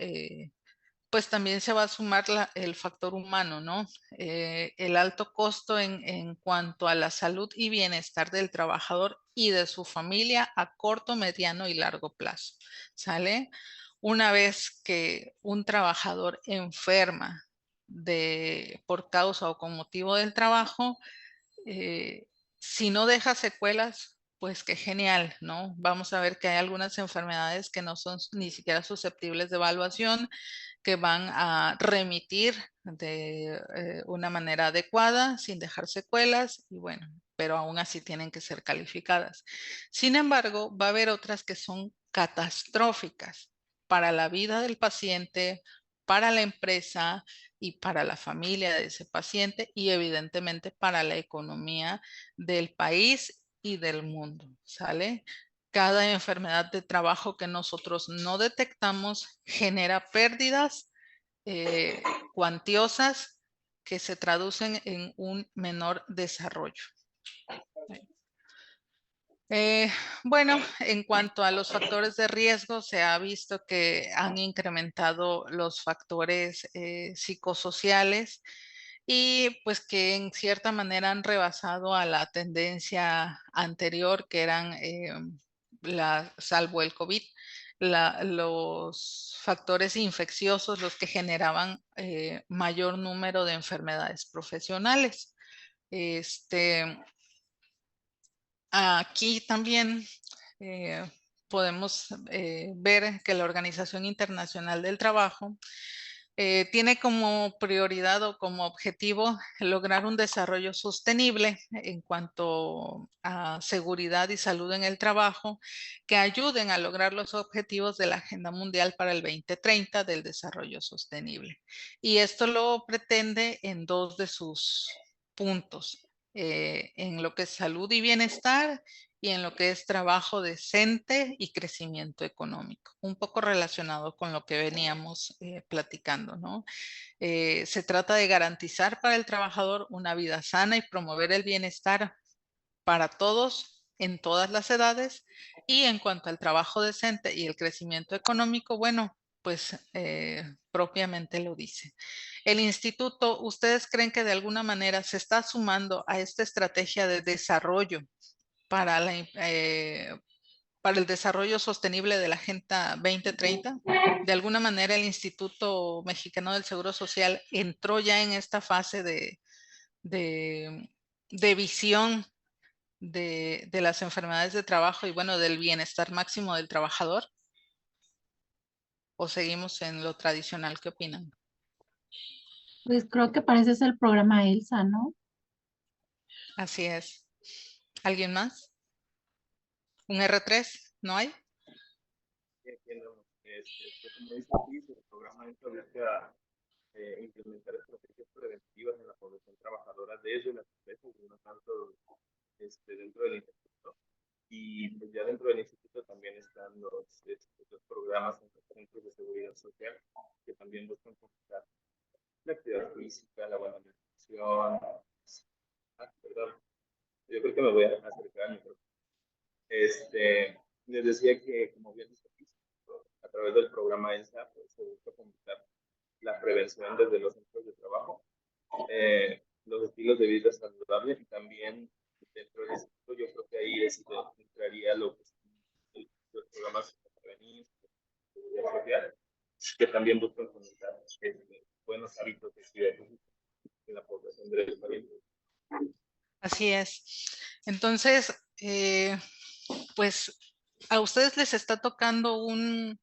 pues también se va a sumar el factor humano, ¿no? El alto costo en cuanto a la salud y bienestar del trabajador y de su familia a corto, mediano y largo plazo, ¿sale? Una vez que un trabajador enferma por causa o con motivo del trabajo, si no deja secuelas, pues qué genial, ¿no? Vamos a ver que hay algunas enfermedades que no son ni siquiera susceptibles de evaluación, que van a remitir de una manera adecuada, sin dejar secuelas, y bueno, pero aún así tienen que ser calificadas. Sin embargo, va a haber otras que son catastróficas para la vida del paciente, para la empresa y para la familia de ese paciente y evidentemente para la economía del país y del mundo, ¿sale? Cada enfermedad de trabajo que nosotros no detectamos genera pérdidas cuantiosas que se traducen en un menor desarrollo. Bueno, en cuanto a los factores de riesgo, se ha visto que han incrementado los factores psicosociales y pues que en cierta manera han rebasado a la tendencia anterior que eran, salvo el COVID, los factores infecciosos los que generaban mayor número de enfermedades profesionales. Aquí también podemos ver que la Organización Internacional del Trabajo tiene como prioridad o como objetivo lograr un desarrollo sostenible en cuanto a seguridad y salud en el trabajo que ayuden a lograr los objetivos de la Agenda Mundial para el 2030 del desarrollo sostenible. Y esto lo pretende en 2 de sus puntos. En lo que es salud y bienestar y en lo que es trabajo decente y crecimiento económico, un poco relacionado con lo que veníamos platicando, ¿no? Se trata de garantizar para el trabajador una vida sana y promover el bienestar para todos en todas las edades. Y en cuanto al trabajo decente y el crecimiento económico, bueno, pues propiamente lo dice. El instituto, ¿ustedes creen que de alguna manera se está sumando a esta estrategia de desarrollo para el desarrollo sostenible de la Agenda 2030? De alguna manera el Instituto Mexicano del Seguro Social entró ya en esta fase de visión de las enfermedades de trabajo y bueno, del bienestar máximo del trabajador. ¿O seguimos en lo tradicional? ¿Qué opinan? Pues creo que parece ser el programa ELSA, ¿no? Así es. ¿Alguien más? ¿Un R3? ¿No hay? Entiendo. Como dice aquí, el programa busca implementar estrategias preventivas en la población trabajadora desde las empresas y no tanto dentro del instituto. Y pues ya dentro del instituto también están los programas en los centros de seguridad social que también buscan fomentar la actividad física, la buena alimentación. Perdón, yo creo que me voy a acercar al micrófono. Les decía que, como bien dice aquí, a través del programa ENSA, pues, se busca fomentar la prevención desde los centros de trabajo, los estilos de vida saludables y también dentro del instituto yo creo que ahí entraría lo que son los programas de prevenir, seguridad social, que también buscan fomentar buenos hábitos de actividad en la población del país. Así es. Entonces, pues a ustedes les está tocando un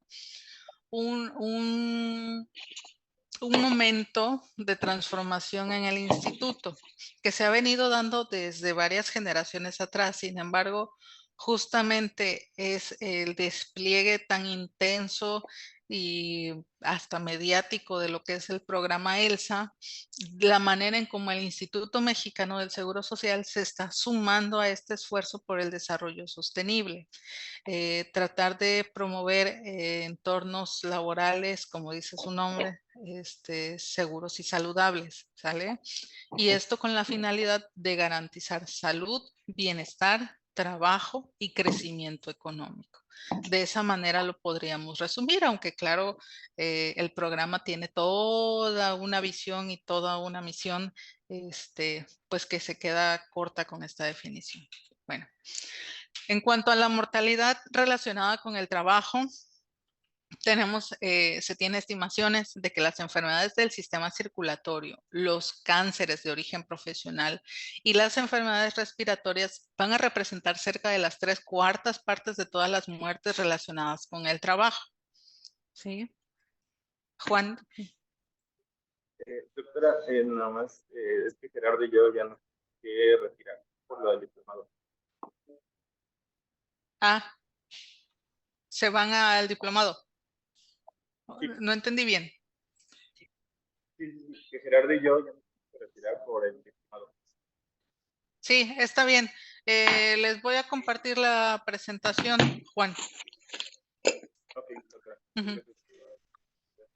momento de transformación en el instituto que se ha venido dando desde varias generaciones atrás. Sin embargo, justamente es el despliegue tan intenso y hasta mediático de lo que es el programa ELSA, la manera en cómo el Instituto Mexicano del Seguro Social se está sumando a este esfuerzo por el desarrollo sostenible. Tratar de promover entornos laborales, como dice su nombre, seguros y saludables, ¿sale? Y esto con la finalidad de garantizar salud, bienestar, trabajo y crecimiento económico. De esa manera lo podríamos resumir, aunque claro, el programa tiene toda una visión y toda una misión, pues que se queda corta con esta definición. Bueno, en cuanto a la mortalidad relacionada con el trabajo, se tiene estimaciones de que las enfermedades del sistema circulatorio, los cánceres de origen profesional y las enfermedades respiratorias van a representar cerca de las 3/4 partes de todas las muertes relacionadas con el trabajo. ¿Sí? Juan. Doctora, nada más, es que Gerardo y yo ya nos quiere retirar por lo del diplomado. Se van al diplomado. Sí. No entendí bien. porque Gerardo y yo ya nos tenemos que retirar por el diplomado. Sí, está bien. Les voy a compartir la presentación, Juan. Ok, doctora. Ujú.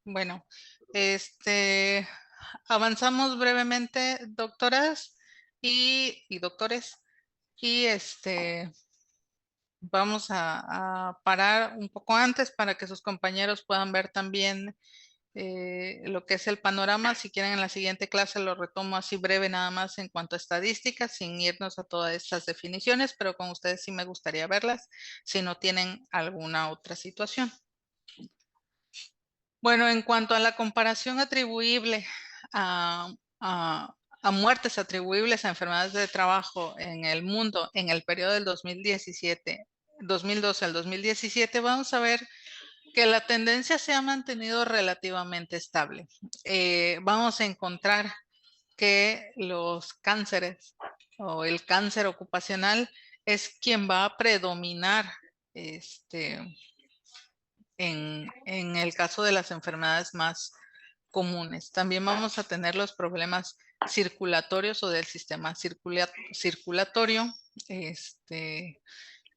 Bueno, avanzamos brevemente, doctoras y doctores, y vamos a parar un poco antes para que sus compañeros puedan ver también lo que es el panorama. Si quieren, en la siguiente clase lo retomo así breve nada más en cuanto a estadísticas, sin irnos a todas estas definiciones, pero con ustedes sí me gustaría verlas si no tienen alguna otra situación. Bueno, en cuanto a la comparación atribuible a muertes atribuibles a enfermedades de trabajo en el mundo en el periodo del 2012 al 2017, vamos a ver que la tendencia se ha mantenido relativamente estable. Vamos a encontrar que los cánceres o el cáncer ocupacional es quien va a predominar en el caso de las enfermedades más comunes. También vamos a tener los problemas circulatorios o del sistema circulatorio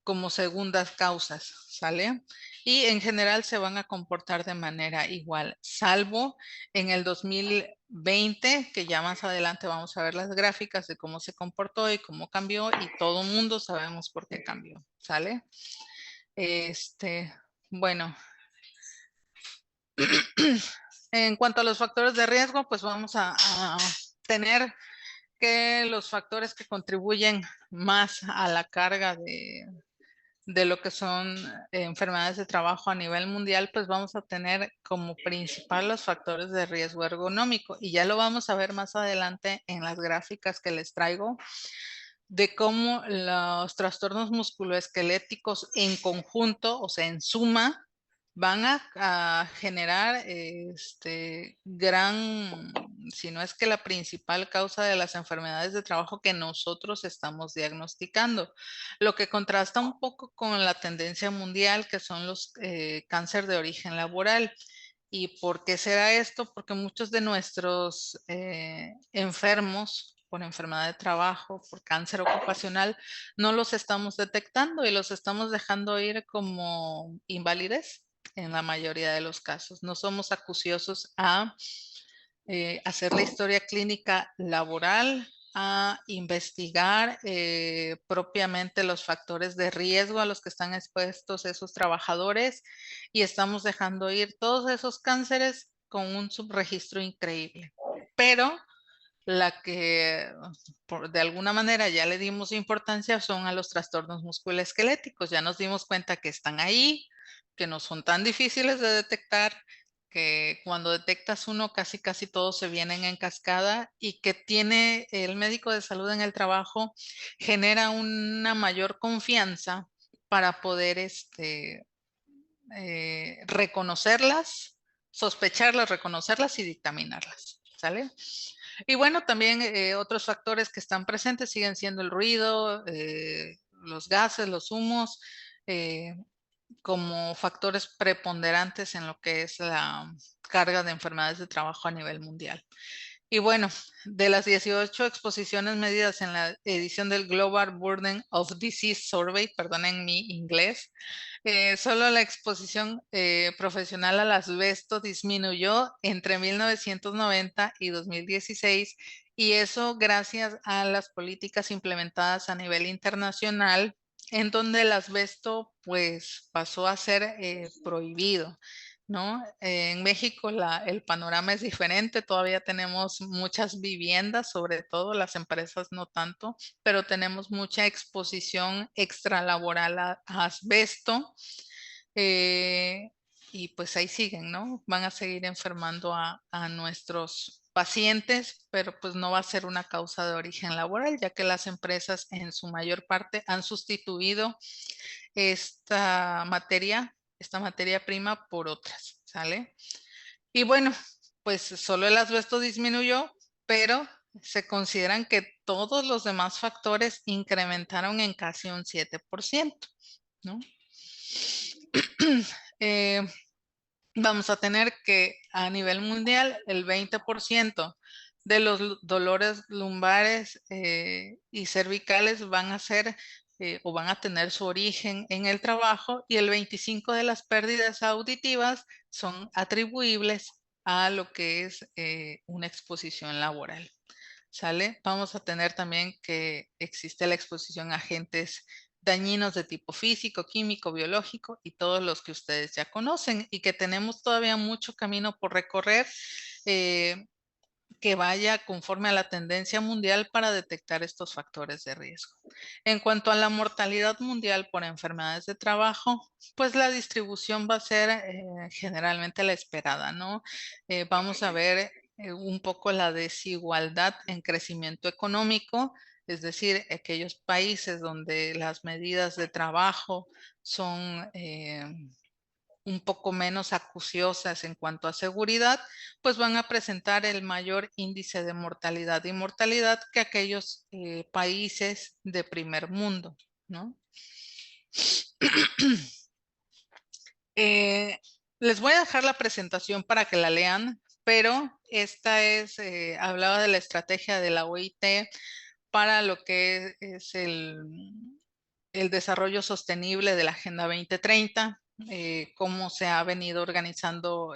como segundas causas, ¿sale? Y en general se van a comportar de manera igual, salvo en el 2020, que ya más adelante vamos a ver las gráficas de cómo se comportó y cómo cambió, y todo el mundo sabemos por qué cambió, ¿sale? Bueno, en cuanto a los factores de riesgo, pues vamos a tener que los factores que contribuyen más a la carga de lo que son enfermedades de trabajo a nivel mundial, pues vamos a tener como principal los factores de riesgo ergonómico. Y ya lo vamos a ver más adelante en las gráficas que les traigo, de cómo los trastornos musculoesqueléticos en conjunto, o sea, en suma, van a generar si no es que la principal causa de las enfermedades de trabajo que nosotros estamos diagnosticando, lo que contrasta un poco con la tendencia mundial, que son los cáncer de origen laboral. ¿Y por qué será esto? Porque muchos de nuestros enfermos por enfermedad de trabajo, por cáncer ocupacional, no los estamos detectando y los estamos dejando ir como invalidez en la mayoría de los casos. No somos acuciosos a hacer la historia clínica laboral, a investigar propiamente los factores de riesgo a los que están expuestos esos trabajadores, y estamos dejando ir todos esos cánceres con un subregistro increíble. Pero la que de alguna manera ya le dimos importancia son a los trastornos musculoesqueléticos. Ya nos dimos cuenta que están ahí, que no son tan difíciles de detectar, que cuando detectas uno casi todos se vienen en cascada, y que tiene el médico de salud en el trabajo genera una mayor confianza para poder reconocerlas, sospecharlas, reconocerlas y dictaminarlas, ¿sale? Y bueno, también otros factores que están presentes siguen siendo el ruido, los gases, los humos, como factores preponderantes en lo que es la carga de enfermedades de trabajo a nivel mundial. Y bueno, de las 18 exposiciones medidas en la edición del Global Burden of Disease Survey, perdonen mi inglés, solo la exposición profesional al asbesto disminuyó entre 1990 y 2016, y eso gracias a las políticas implementadas a nivel internacional, en donde el asbesto pues pasó a ser prohibido, ¿no? En México el panorama es diferente, todavía tenemos muchas viviendas, sobre todo las empresas no tanto, pero tenemos mucha exposición extralaboral a asbesto, y pues ahí siguen, ¿no? Van a seguir enfermando a nuestros pacientes, pero pues no va a ser una causa de origen laboral, ya que las empresas en su mayor parte han sustituido esta materia prima por otras, ¿sale? Y bueno, pues solo el asbesto disminuyó, pero se consideran que todos los demás factores incrementaron en casi un 7%, ¿no? vamos a tener que a nivel mundial el 20% de los dolores lumbares y cervicales van a ser o van a tener su origen en el trabajo, y el 25% de las pérdidas auditivas son atribuibles a lo que es una exposición laboral. ¿Sale? Vamos a tener también que existe la exposición a agentes dañinos de tipo físico, químico, biológico y todos los que ustedes ya conocen, y que tenemos todavía mucho camino por recorrer que vaya conforme a la tendencia mundial para detectar estos factores de riesgo. En cuanto a la mortalidad mundial por enfermedades de trabajo, pues la distribución va a ser generalmente la esperada, ¿no? Vamos a ver un poco la desigualdad en crecimiento económico, es decir, aquellos países donde las medidas de trabajo son un poco menos acuciosas en cuanto a seguridad, pues van a presentar el mayor índice de mortalidad y mortalidad que aquellos países de primer mundo, ¿no? Les voy a dejar la presentación para que la lean, pero esta es, hablaba de la estrategia de la OIT para lo que es el desarrollo sostenible de la Agenda 2030, cómo se ha venido organizando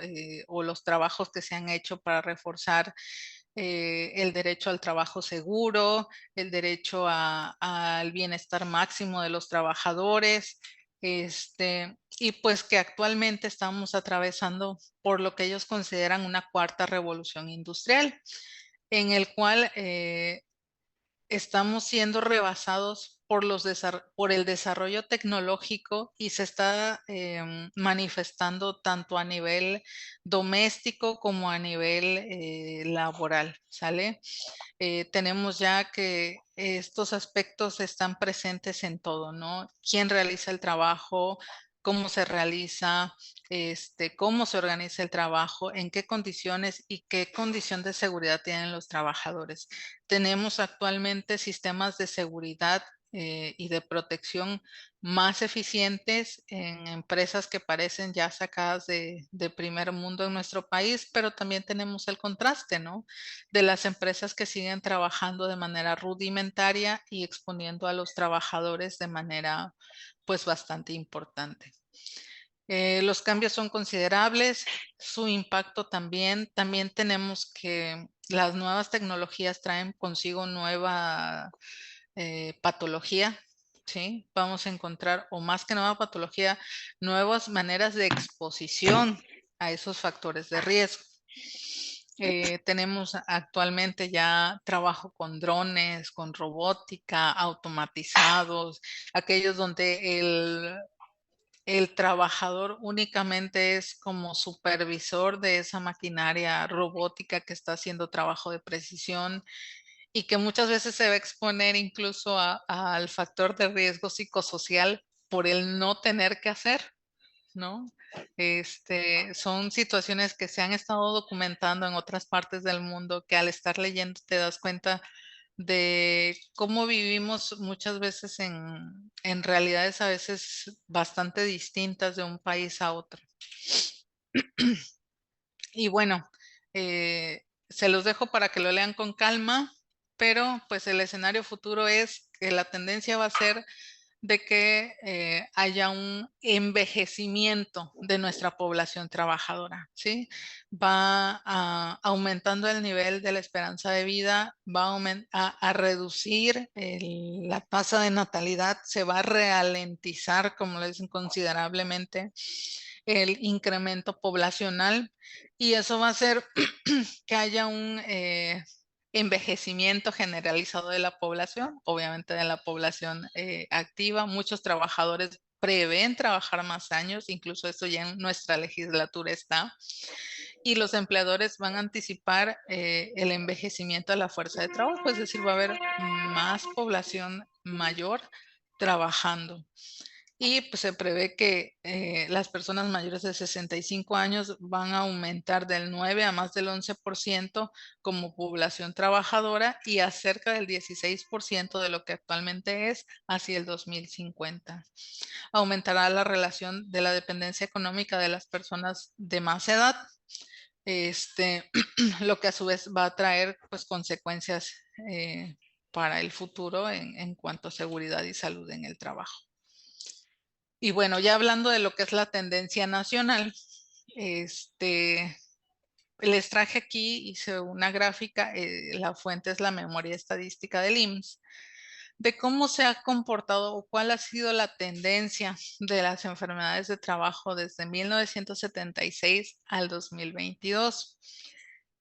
o los trabajos que se han hecho para reforzar el derecho al trabajo seguro, el derecho al bienestar máximo de los trabajadores, y pues que actualmente estamos atravesando por lo que ellos consideran una cuarta revolución industrial, en el cual estamos siendo rebasados por el desarrollo tecnológico, y se está manifestando tanto a nivel doméstico como a nivel laboral, ¿sale? Tenemos ya que estos aspectos están presentes en todo, ¿no? ¿Quién realiza el trabajo? ¿Cómo se realiza? ¿Cómo se organiza el trabajo? ¿En qué condiciones y qué condición de seguridad tienen los trabajadores? Tenemos actualmente sistemas de seguridad y de protección más eficientes en empresas que parecen ya sacadas de primer mundo en nuestro país, pero también tenemos el contraste, ¿no? De las empresas que siguen trabajando de manera rudimentaria y exponiendo a los trabajadores de manera pues bastante importante. Los cambios son considerables, su impacto también. También tenemos que las nuevas tecnologías traen consigo nueva patología, ¿sí? Vamos a encontrar, o más que nueva patología, nuevas maneras de exposición a esos factores de riesgo. Tenemos actualmente ya trabajo con drones, con robótica, automatizados, aquellos donde el trabajador únicamente es como supervisor de esa maquinaria robótica que está haciendo trabajo de precisión, y que muchas veces se va a exponer incluso al factor de riesgo psicosocial por el no tener que hacer, ¿no? Son situaciones que se han estado documentando en otras partes del mundo, que al estar leyendo te das cuenta de cómo vivimos muchas veces en realidades a veces bastante distintas de un país a otro. Y bueno, se los dejo para que lo lean con calma, pero pues el escenario futuro es que la tendencia va a ser de que haya un envejecimiento de nuestra población trabajadora, ¿sí? Va aumentando el nivel de la esperanza de vida, va a reducir la tasa de natalidad, se va a ralentizar, como le dicen, considerablemente el incremento poblacional, y eso va a hacer que haya un envejecimiento generalizado de la población, obviamente de la población activa. Muchos trabajadores prevén trabajar más años, incluso esto ya en nuestra legislatura está, y los empleadores van a anticipar el envejecimiento de la fuerza de trabajo, es decir, va a haber más población mayor trabajando. y pues se prevé que las personas mayores de 65 años van a aumentar del 9 a más del 11% como población trabajadora y a cerca del 16% de lo que actualmente es hacia el 2050. Aumentará la relación de la dependencia económica de las personas de más edad, lo que a su vez va a traer pues consecuencias para el futuro en cuanto a seguridad y salud en el trabajo. Y bueno, ya hablando de lo que es la tendencia nacional, les traje aquí, hice una gráfica, la fuente es la memoria estadística del IMSS, de cómo se ha comportado o cuál ha sido la tendencia de las enfermedades de trabajo desde 1976 al 2022.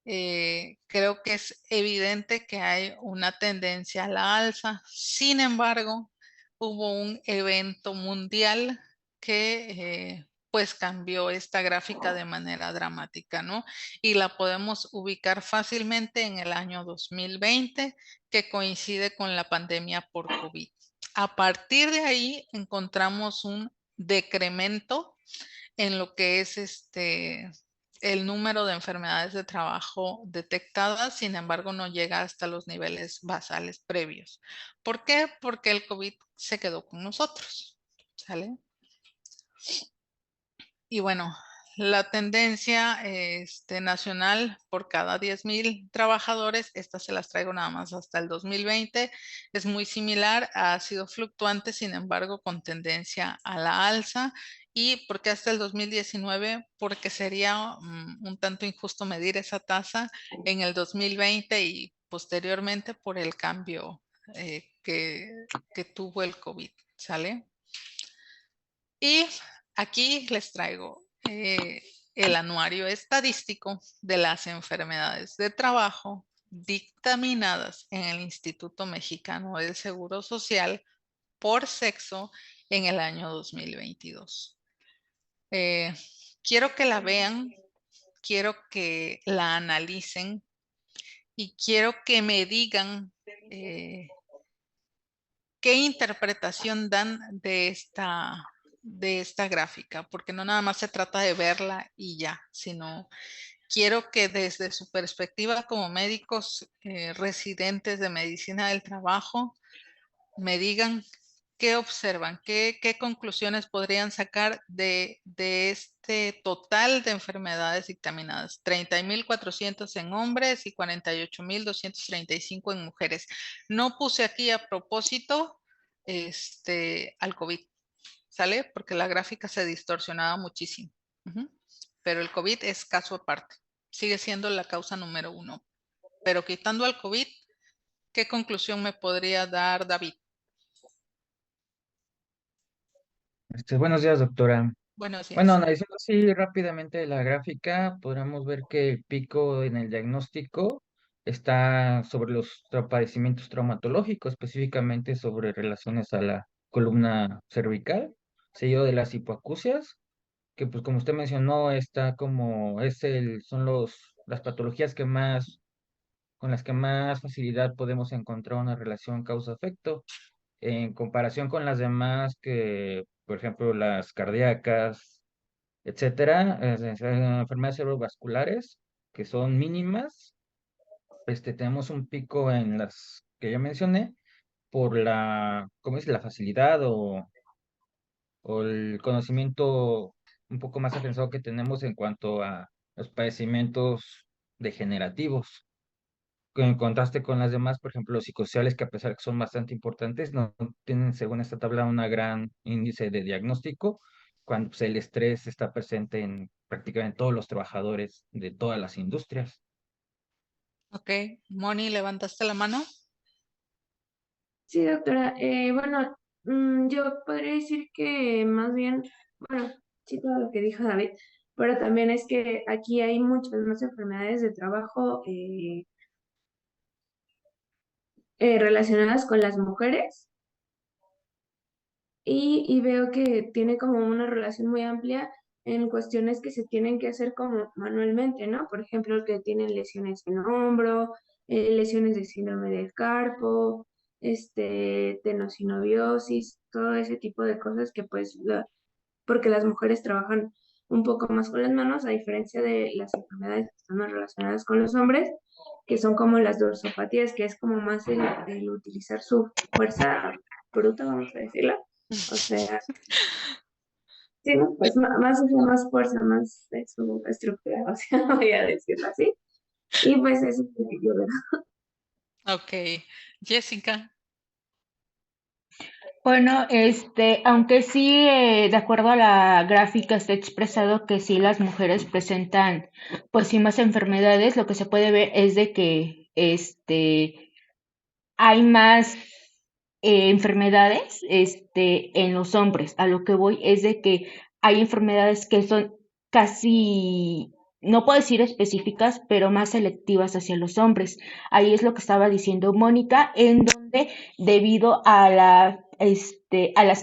Creo que es evidente que hay una tendencia a la alza. Sin embargo, hubo un evento mundial que pues cambió esta gráfica de manera dramática, ¿no? Y la podemos ubicar fácilmente en el año 2020, que coincide con la pandemia por COVID. A partir de ahí encontramos un decremento en lo que es el número de enfermedades de trabajo detectadas, sin embargo, no llega hasta los niveles basales previos. ¿Por qué? Porque el COVID se quedó con nosotros, ¿sale? Y bueno, la tendencia nacional por cada 10,000 trabajadores, estas se las traigo nada más hasta el 2020, es muy similar, ha sido fluctuante, sin embargo, con tendencia a la alza. ¿Y por qué hasta el 2019? Porque sería un tanto injusto medir esa tasa en el 2020 y posteriormente por el cambio que tuvo el COVID, ¿sale? Y aquí les traigo el anuario estadístico de las enfermedades de trabajo dictaminadas en el Instituto Mexicano del Seguro Social por sexo en el año 2022. Quiero que la vean, quiero que la analicen y quiero que me digan qué interpretación dan de esta gráfica, porque no nada más se trata de verla y ya, sino quiero que desde su perspectiva como médicos residentes de medicina del trabajo me digan qué observan, qué conclusiones podrían sacar de este total de enfermedades dictaminadas. 30,400 en hombres y 48,235 en mujeres. No puse aquí a propósito al COVID, ¿sale? Porque la gráfica se distorsionaba muchísimo. Pero el COVID es caso aparte. Sigue siendo la causa número 1. Pero quitando al COVID, ¿qué conclusión me podría dar David? Buenos días, doctora. Buenos Bueno, días. analizando así rápidamente la gráfica, podríamos ver que el pico en el diagnóstico está sobre los padecimientos traumatológicos, específicamente sobre relaciones a la columna cervical, seguido de las hipoacusias, que pues como usted mencionó, está como las patologías con las que más facilidad podemos encontrar una relación causa-efecto, en comparación con las demás que, por ejemplo, las cardíacas, etcétera, enfermedades cerebrovasculares que son mínimas. Tenemos un pico en las que ya mencioné por ¿cómo es? La facilidad o el conocimiento un poco más afianzado que tenemos en cuanto a los padecimientos degenerativos. En contraste con las demás, por ejemplo, los psicosociales, que a pesar de que son bastante importantes, no tienen, según esta tabla, un gran índice de diagnóstico, cuando pues, el estrés está presente en prácticamente todos los trabajadores de todas las industrias. Ok, Moni, ¿levantaste la mano? Sí, doctora. Bueno, yo podría decir que más bien, bueno, sí, todo lo que dijo David, pero también es que aquí hay muchas más enfermedades de trabajo relacionadas con las mujeres y veo que tiene como una relación muy amplia en cuestiones que se tienen que hacer como manualmente, ¿no? Por ejemplo, que tienen lesiones en hombro, lesiones de síndrome del carpo, tenosinobiosis, todo ese tipo de cosas que pues, porque las mujeres trabajan un poco más con las manos, a diferencia de las enfermedades que están más relacionadas con los hombres, que son como las dorsopatías, que es como más el utilizar su fuerza bruta, vamos a decirlo. O sea, sí, ¿no? Pues más, o sea, más fuerza, más de su estructura, o sea, voy a decirlo así. Y pues eso es lo que yo veo. Ok. Jessica. Bueno, aunque sí, de acuerdo a la gráfica está expresado que sí las mujeres presentan, pues sí más enfermedades, lo que se puede ver es de que, hay más enfermedades, en los hombres. A lo que voy es de que hay enfermedades que son casi, no puedo decir específicas, pero más selectivas hacia los hombres. Ahí es lo que estaba diciendo Mónica, en donde debido a las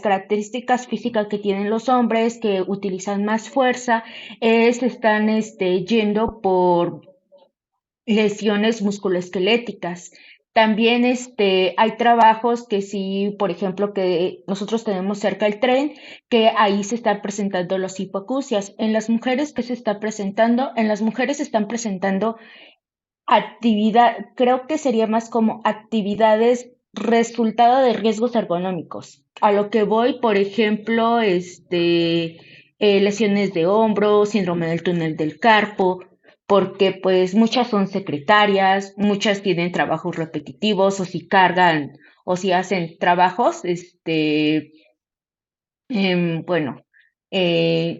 características físicas que tienen los hombres, que utilizan más fuerza, están, yendo por lesiones musculoesqueléticas. También hay trabajos que sí, por ejemplo, que nosotros tenemos cerca el tren, que ahí se están presentando las hipoacusias. En las mujeres, ¿qué se está presentando? En las mujeres se están presentando actividad, creo que sería más como actividades resultado de riesgos ergonómicos. A lo que voy, por ejemplo, lesiones de hombro, síndrome del túnel del carpo, porque pues muchas son secretarias, muchas tienen trabajos repetitivos o si cargan o si hacen trabajos, bueno,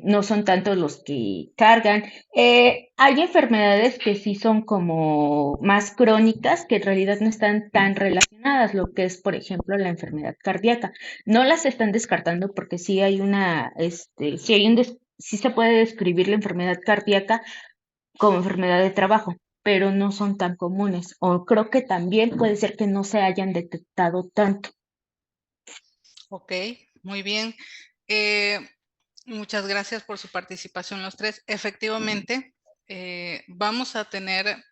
no son tantos los que cargan. Hay enfermedades que sí son como más crónicas, que en realidad no están tan relacionadas, lo que es, por ejemplo, la enfermedad cardíaca. No las están descartando porque sí hay sí se puede describir la enfermedad cardíaca como enfermedad de trabajo, pero no son tan comunes. O creo que también puede ser que no se hayan detectado tanto. Ok, muy bien. Eh, muchas gracias por su participación los tres. Efectivamente, vamos a tener,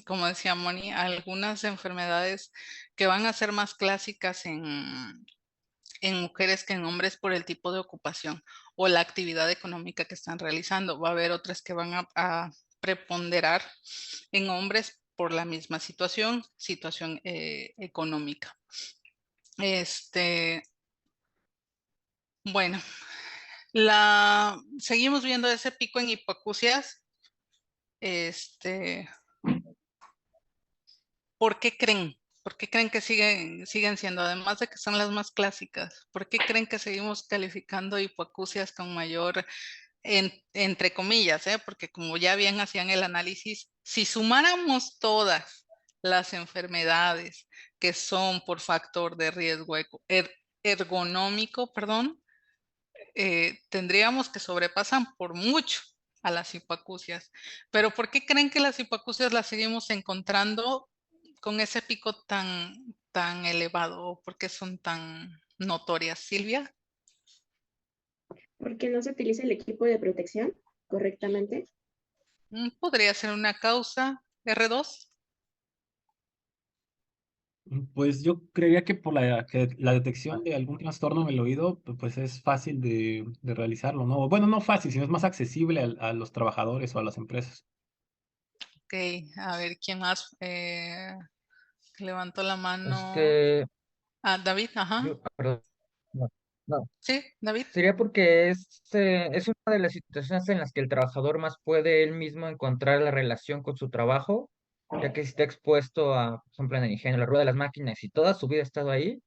como decía Moni, algunas enfermedades que van a ser más clásicas en mujeres que en hombres por el tipo de ocupación o la actividad económica que están realizando. Va a haber otras que van a preponderar en hombres por la misma situación económica. Bueno, seguimos viendo ese pico en hipoacusias. ¿Por qué creen? ¿Por qué creen que siguen siendo, además de que son las más clásicas, por qué creen que seguimos calificando hipoacusias con mayor, entre comillas, porque como ya bien hacían el análisis, si sumáramos todas las enfermedades que son por factor de riesgo ergonómico, tendríamos que sobrepasan por mucho a las hipoacusias. Pero ¿por qué creen que las hipoacusias las seguimos encontrando con ese pico tan elevado? ¿Por qué son tan notorias, Silvia? ¿Porque no se utiliza el equipo de protección correctamente? Podría ser una causa, R2. Pues yo creería que que la detección de algún trastorno en el oído, pues es fácil de realizarlo, ¿no? Bueno, no fácil, sino es más accesible a los trabajadores o a las empresas. Ok, a ver, ¿quién más levantó la mano? David, ajá. Perdón, no. Sí, David. Sería porque es una de las situaciones en las que el trabajador más puede él mismo encontrar la relación con su trabajo, ya que si está expuesto a, por ejemplo, en el ingenio, la rueda de las máquinas y toda su vida ha estado ahí,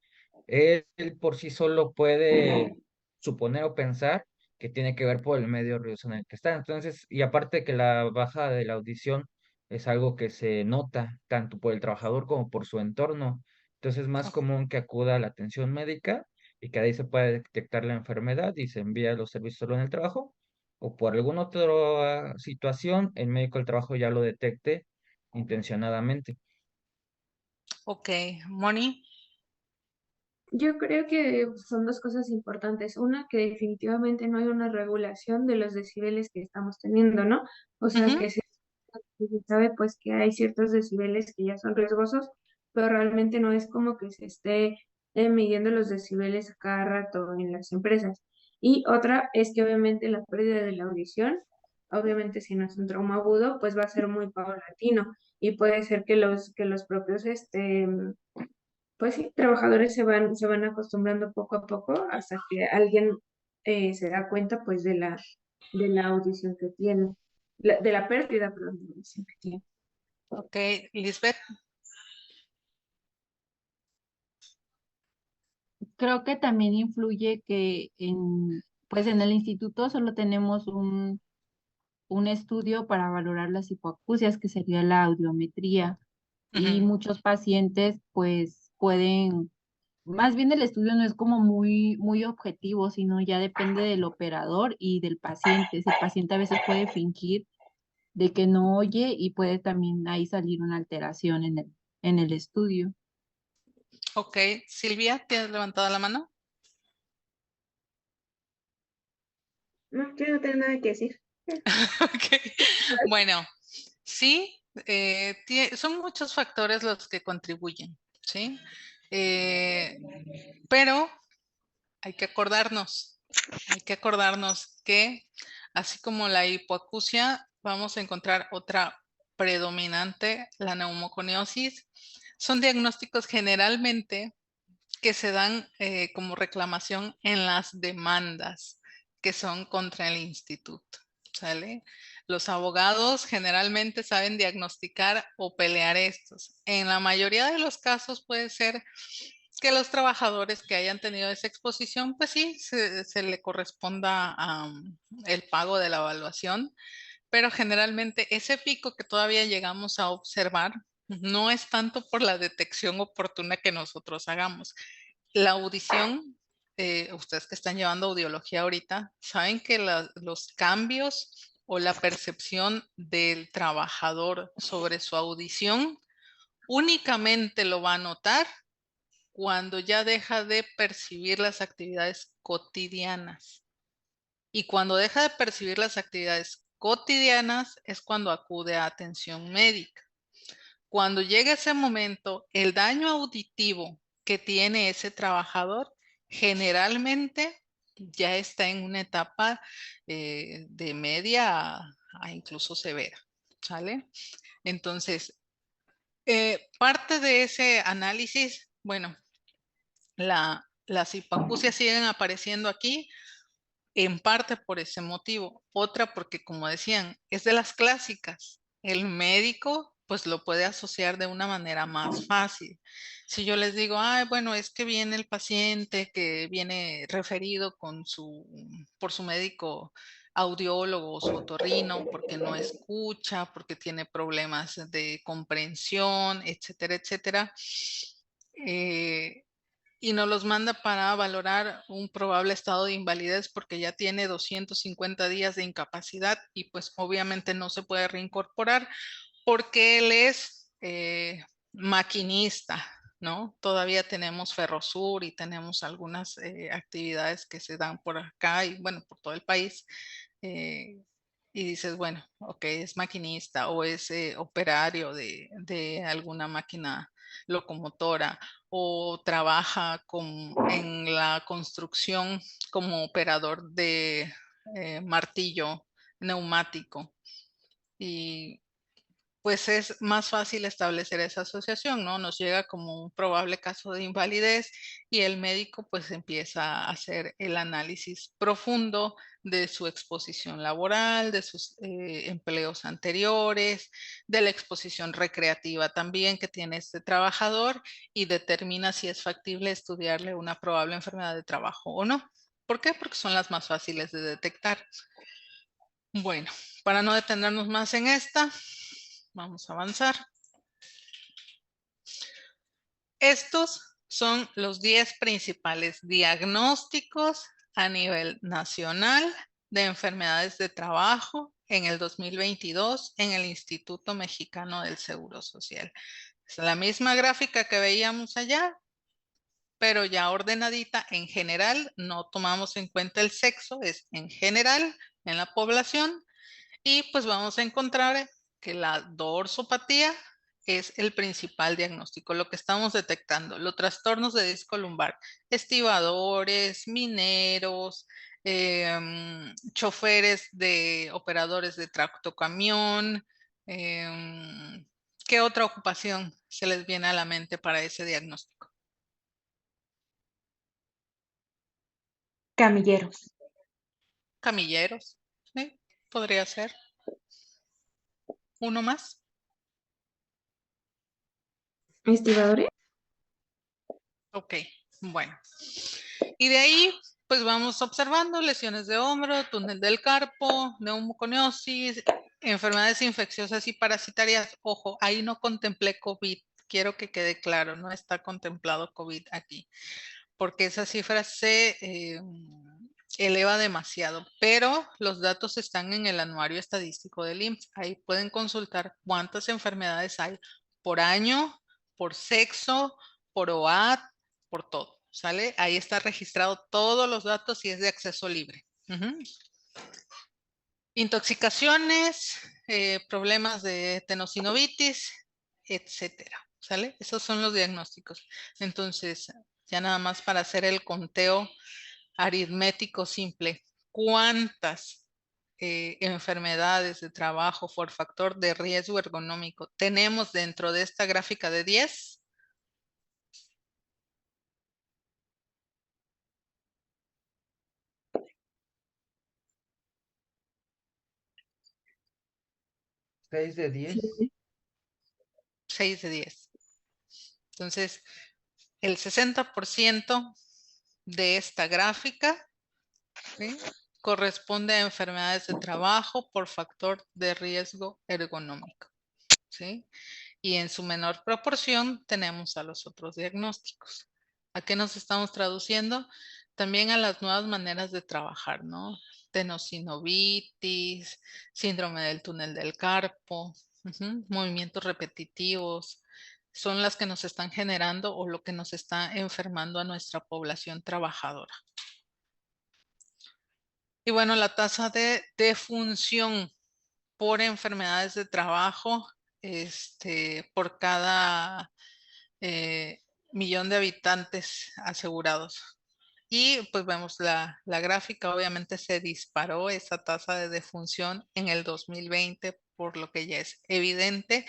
él por sí solo puede suponer o pensar que tiene que ver por el medio ruidoso en el que está. Entonces, y aparte de que la baja de la audición es algo que se nota tanto por el trabajador como por su entorno. Entonces es más común que acuda a la atención médica y que ahí se puede detectar la enfermedad y se envía a los servicios de salud en el trabajo, o por alguna otra situación, el médico del trabajo ya lo detecte intencionadamente. Ok, Moni. Yo creo que son dos cosas importantes. Una, que definitivamente no hay una regulación de los decibeles que estamos teniendo, ¿no? O sea, que se sabe pues que hay ciertos decibeles que ya son riesgosos pero realmente no es como que se esté midiendo los decibeles a cada rato en las empresas. Y otra es que obviamente la pérdida de la audición, obviamente si no es un trauma agudo, pues va a ser muy paulatino y puede ser que los propios pues sí, trabajadores se van acostumbrando poco a poco hasta que alguien se da cuenta pues de la audición que tiene, de la pérdida, perdón, de la audición que tiene. Ok, Lisbeth. Creo que también influye que pues en el instituto solo tenemos un estudio para valorar las hipoacusias, que sería la audiometría, y Ujú. muchos pacientes pues pueden, más bien el estudio no es como muy objetivo, sino ya depende del operador y del paciente. El paciente a veces puede fingir de que no oye y puede también ahí salir una alteración en el estudio. Ok, Silvia, ¿tienes levantada la mano? No, yo no tengo nada que decir. Ok, bueno, sí, son muchos factores los que contribuyen, ¿sí? Pero hay que acordarnos que así como la hipoacusia, vamos a encontrar otra predominante, la neumoconiosis. Son diagnósticos generalmente que se dan como reclamación en las demandas que son contra el instituto, ¿sale? Los abogados generalmente saben diagnosticar o pelear estos. En la mayoría de los casos puede ser que los trabajadores que hayan tenido esa exposición, pues sí, se le corresponda el pago de la evaluación, pero generalmente ese pico que todavía llegamos a observar no es tanto por la detección oportuna que nosotros hagamos. La audición, ustedes que están llevando audiología ahorita, saben que los cambios o la percepción del trabajador sobre su audición únicamente lo va a notar cuando ya deja de percibir las actividades cotidianas. Y cuando deja de percibir las actividades cotidianas es cuando acude a atención médica. Cuando llega ese momento, el daño auditivo que tiene ese trabajador generalmente ya está en una etapa de media a incluso severa, ¿sale? Entonces, parte de ese análisis, bueno, las hipoacusias siguen apareciendo aquí en parte por ese motivo. Otra porque, como decían, es de las clásicas. El médico pues lo puede asociar de una manera más fácil. Si yo les digo, ay, bueno, es que viene el paciente que viene referido por su médico audiólogo o su otorrino porque no escucha, porque tiene problemas de comprensión, etcétera, etcétera. Y nos los manda para valorar un probable estado de invalidez porque ya tiene 250 días de incapacidad y pues obviamente no se puede reincorporar porque él es maquinista, ¿no? Todavía tenemos Ferrosur y tenemos algunas actividades que se dan por acá y bueno, por todo el país. Y dices, bueno, ok, es maquinista o es operario de alguna máquina locomotora o trabaja en la construcción como operador de martillo neumático. Y pues es más fácil establecer esa asociación, ¿no? Nos llega como un probable caso de invalidez y el médico pues empieza a hacer el análisis profundo de su exposición laboral, de sus empleos anteriores, de la exposición recreativa también que tiene este trabajador y determina si es factible estudiarle una probable enfermedad de trabajo o no. ¿Por qué? Porque son las más fáciles de detectar. Bueno, para no detenernos más en esta, vamos a avanzar. Estos son los 10 principales diagnósticos a nivel nacional de enfermedades de trabajo en el 2022 en el Instituto Mexicano del Seguro Social. Es la misma gráfica que veíamos allá, pero ya ordenadita en general. No tomamos en cuenta el sexo, es en general en la población. Y pues vamos a encontrar que la dorsopatía es el principal diagnóstico, lo que estamos detectando, los trastornos de disco lumbar, estibadores, mineros, choferes de operadores de tractocamión. ¿Qué otra ocupación se les viene a la mente para ese diagnóstico? Camilleros. Camilleros, ¿sí? Podría ser. ¿Uno más? ¿Estibadores? Ok, bueno. Y de ahí, pues vamos observando lesiones de hombro, túnel del carpo, neumoconiosis, enfermedades infecciosas y parasitarias. Ojo, ahí no contemplé COVID. Quiero que quede claro, no está contemplado COVID aquí, porque esa cifra se eleva demasiado, pero los datos están en el anuario estadístico del IMSS. Ahí pueden consultar cuántas enfermedades hay por año, por sexo, por OAT, por todo, ¿sale? Ahí está registrado todos los datos y es de acceso libre. Intoxicaciones, problemas de tenosinovitis, etcétera, ¿sale? Esos son los diagnósticos. Entonces, ya nada más para hacer el conteo aritmético simple, ¿cuántas enfermedades de trabajo por factor de riesgo ergonómico tenemos dentro de esta gráfica de 10? ¿6 de 10? 6 de 10. Entonces, el 60% de esta gráfica, ¿sí?, corresponde a enfermedades de trabajo por factor de riesgo ergonómico, ¿sí? Y en su menor proporción tenemos a los otros diagnósticos. ¿A qué nos estamos traduciendo? También a las nuevas maneras de trabajar, ¿no? Tenosinovitis, síndrome del túnel del carpo, movimientos repetitivos, son las que nos están generando o lo que nos está enfermando a nuestra población trabajadora. Y bueno, la tasa de defunción por enfermedades de trabajo, por cada millón de habitantes asegurados. Y pues vemos la gráfica, obviamente se disparó esa tasa de defunción en el 2020, por lo que ya es evidente,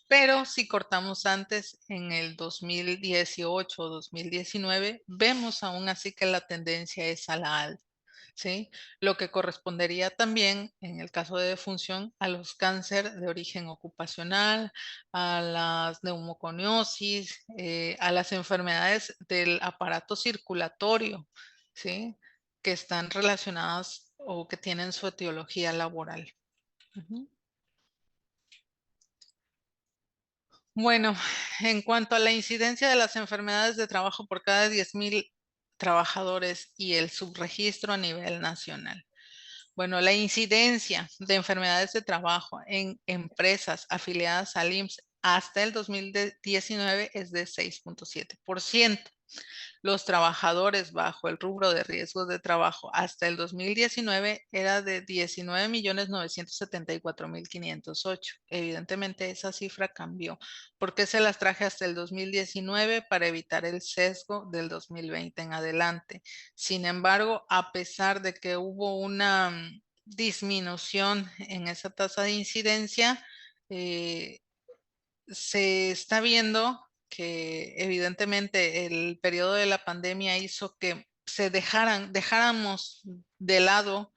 pero si cortamos antes, en el 2018 o 2019, vemos aún así que la tendencia es a la alta, ¿sí? Lo que correspondería también, en el caso de defunción, a los cánceres de origen ocupacional, a las neumoconiosis, a las enfermedades del aparato circulatorio, ¿sí?, que están relacionadas o que tienen su etiología laboral. Bueno, en cuanto a la incidencia de las enfermedades de trabajo por cada 10,000 trabajadores y el subregistro a nivel nacional. Bueno, la incidencia de enfermedades de trabajo en empresas afiliadas al IMSS hasta el 2019 es de 6.7%. Los trabajadores bajo el rubro de riesgos de trabajo hasta el 2019 era de 19.974.508. Evidentemente esa cifra cambió. ¿Por qué se las traje hasta el 2019? Para evitar el sesgo del 2020 en adelante. Sin embargo, a pesar de que hubo una disminución en esa tasa de incidencia, se está viendo que evidentemente el periodo de la pandemia hizo que dejáramos de lado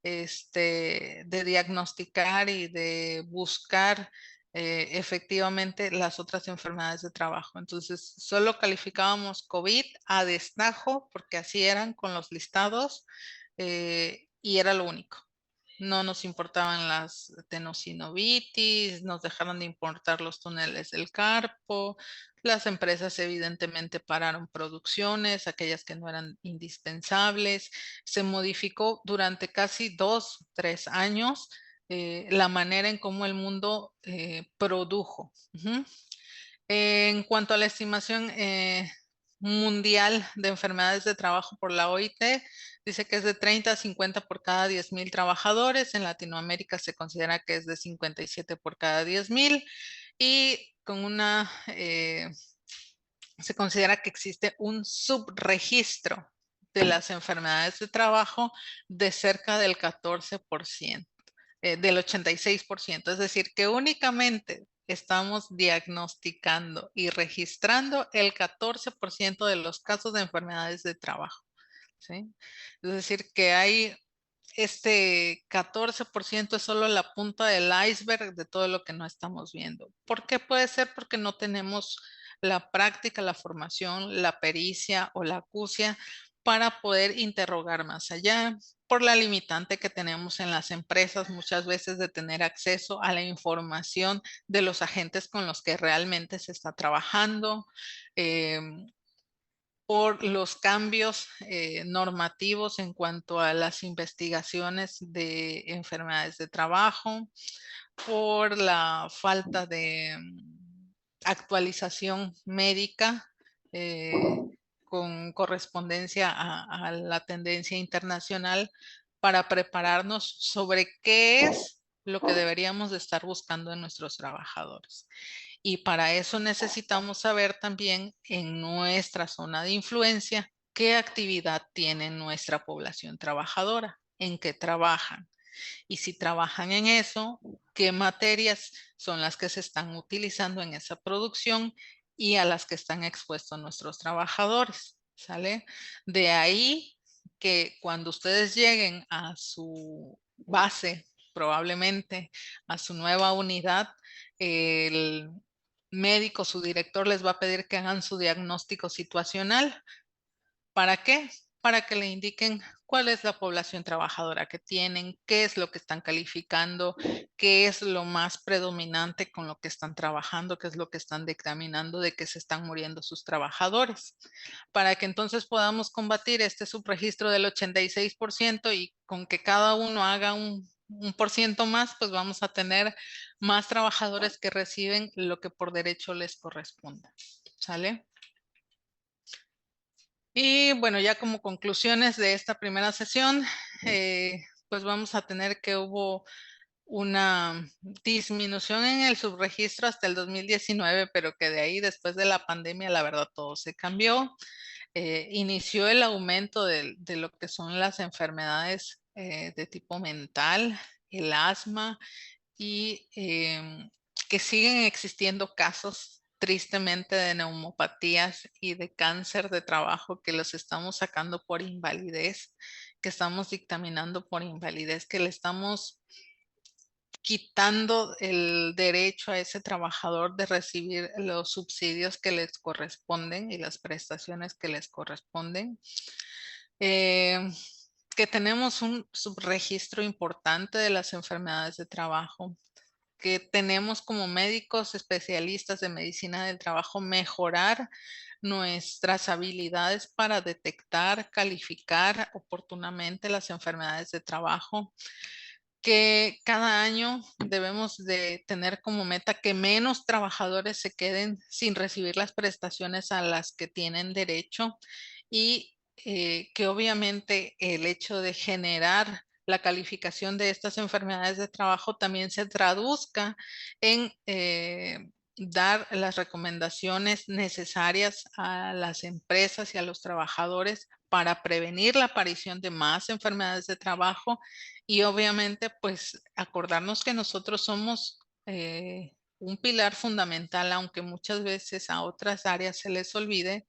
de diagnosticar y de buscar efectivamente las otras enfermedades de trabajo. Entonces, solo calificábamos COVID a destajo, porque así eran con los listados, y era lo único. No nos importaban las tenosinovitis, nos dejaron de importar los túneles del carpo, las empresas evidentemente pararon producciones, aquellas que no eran indispensables. Se modificó durante casi 2, 3 años la manera en cómo el mundo produjo. En cuanto a la estimación mundial de enfermedades de trabajo por la OIT, dice que es de 30 a 50 por cada 10,000 trabajadores. En Latinoamérica se considera que es de 57 por cada 10,000. Y con una, se considera que existe un subregistro de las enfermedades de trabajo de cerca del 14%, del 86%. Es decir, que únicamente estamos diagnosticando y registrando el 14% de los casos de enfermedades de trabajo, ¿sí? Es decir, que hay este 14% es solo la punta del iceberg de todo lo que no estamos viendo. ¿Por qué puede ser? Porque no tenemos la práctica, la formación, la pericia o la acucia para poder interrogar más allá, por la limitante que tenemos en las empresas muchas veces de tener acceso a la información de los agentes con los que realmente se está trabajando, por los cambios normativos en cuanto a las investigaciones de enfermedades de trabajo, por la falta de actualización médica con correspondencia a la tendencia internacional para prepararnos sobre qué es lo que deberíamos de estar buscando en nuestros trabajadores. Y para eso necesitamos saber también en nuestra zona de influencia qué actividad tiene nuestra población trabajadora, en qué trabajan. Y si trabajan en eso, qué materias son las que se están utilizando en esa producción y a las que están expuestos nuestros trabajadores, ¿sale? De ahí que cuando ustedes lleguen a su base, probablemente a su nueva unidad, el médico, su director les va a pedir que hagan su diagnóstico situacional. ¿Para qué? Para que le indiquen cuál es la población trabajadora que tienen, qué es lo que están calificando, qué es lo más predominante con lo que están trabajando, qué es lo que están dictaminando de que se están muriendo sus trabajadores. Para que entonces podamos combatir este subregistro del 86% y con que cada uno haga un por ciento más, pues vamos a tener más trabajadores que reciben lo que por derecho les corresponde. ¿Sale? Y bueno, ya como conclusiones de esta primera sesión, pues vamos a tener que hubo una disminución en el subregistro hasta el 2019, pero que de ahí después de la pandemia la verdad todo se cambió. Inició el aumento de lo que son las enfermedades de tipo mental, el asma y que siguen existiendo casos tristemente de neumopatías y de cáncer de trabajo que los estamos sacando por invalidez, que estamos dictaminando por invalidez, que le estamos quitando el derecho a ese trabajador de recibir los subsidios que les corresponden y las prestaciones que les corresponden. Que tenemos un subregistro importante de las enfermedades de trabajo, que tenemos como médicos especialistas de medicina del trabajo mejorar nuestras habilidades para detectar, calificar oportunamente las enfermedades de trabajo, que cada año debemos de tener como meta que menos trabajadores se queden sin recibir las prestaciones a las que tienen derecho y que obviamente el hecho de generar la calificación de estas enfermedades de trabajo también se traduzca en dar las recomendaciones necesarias a las empresas y a los trabajadores para prevenir la aparición de más enfermedades de trabajo y obviamente pues acordarnos que nosotros somos un pilar fundamental, aunque muchas veces a otras áreas se les olvide,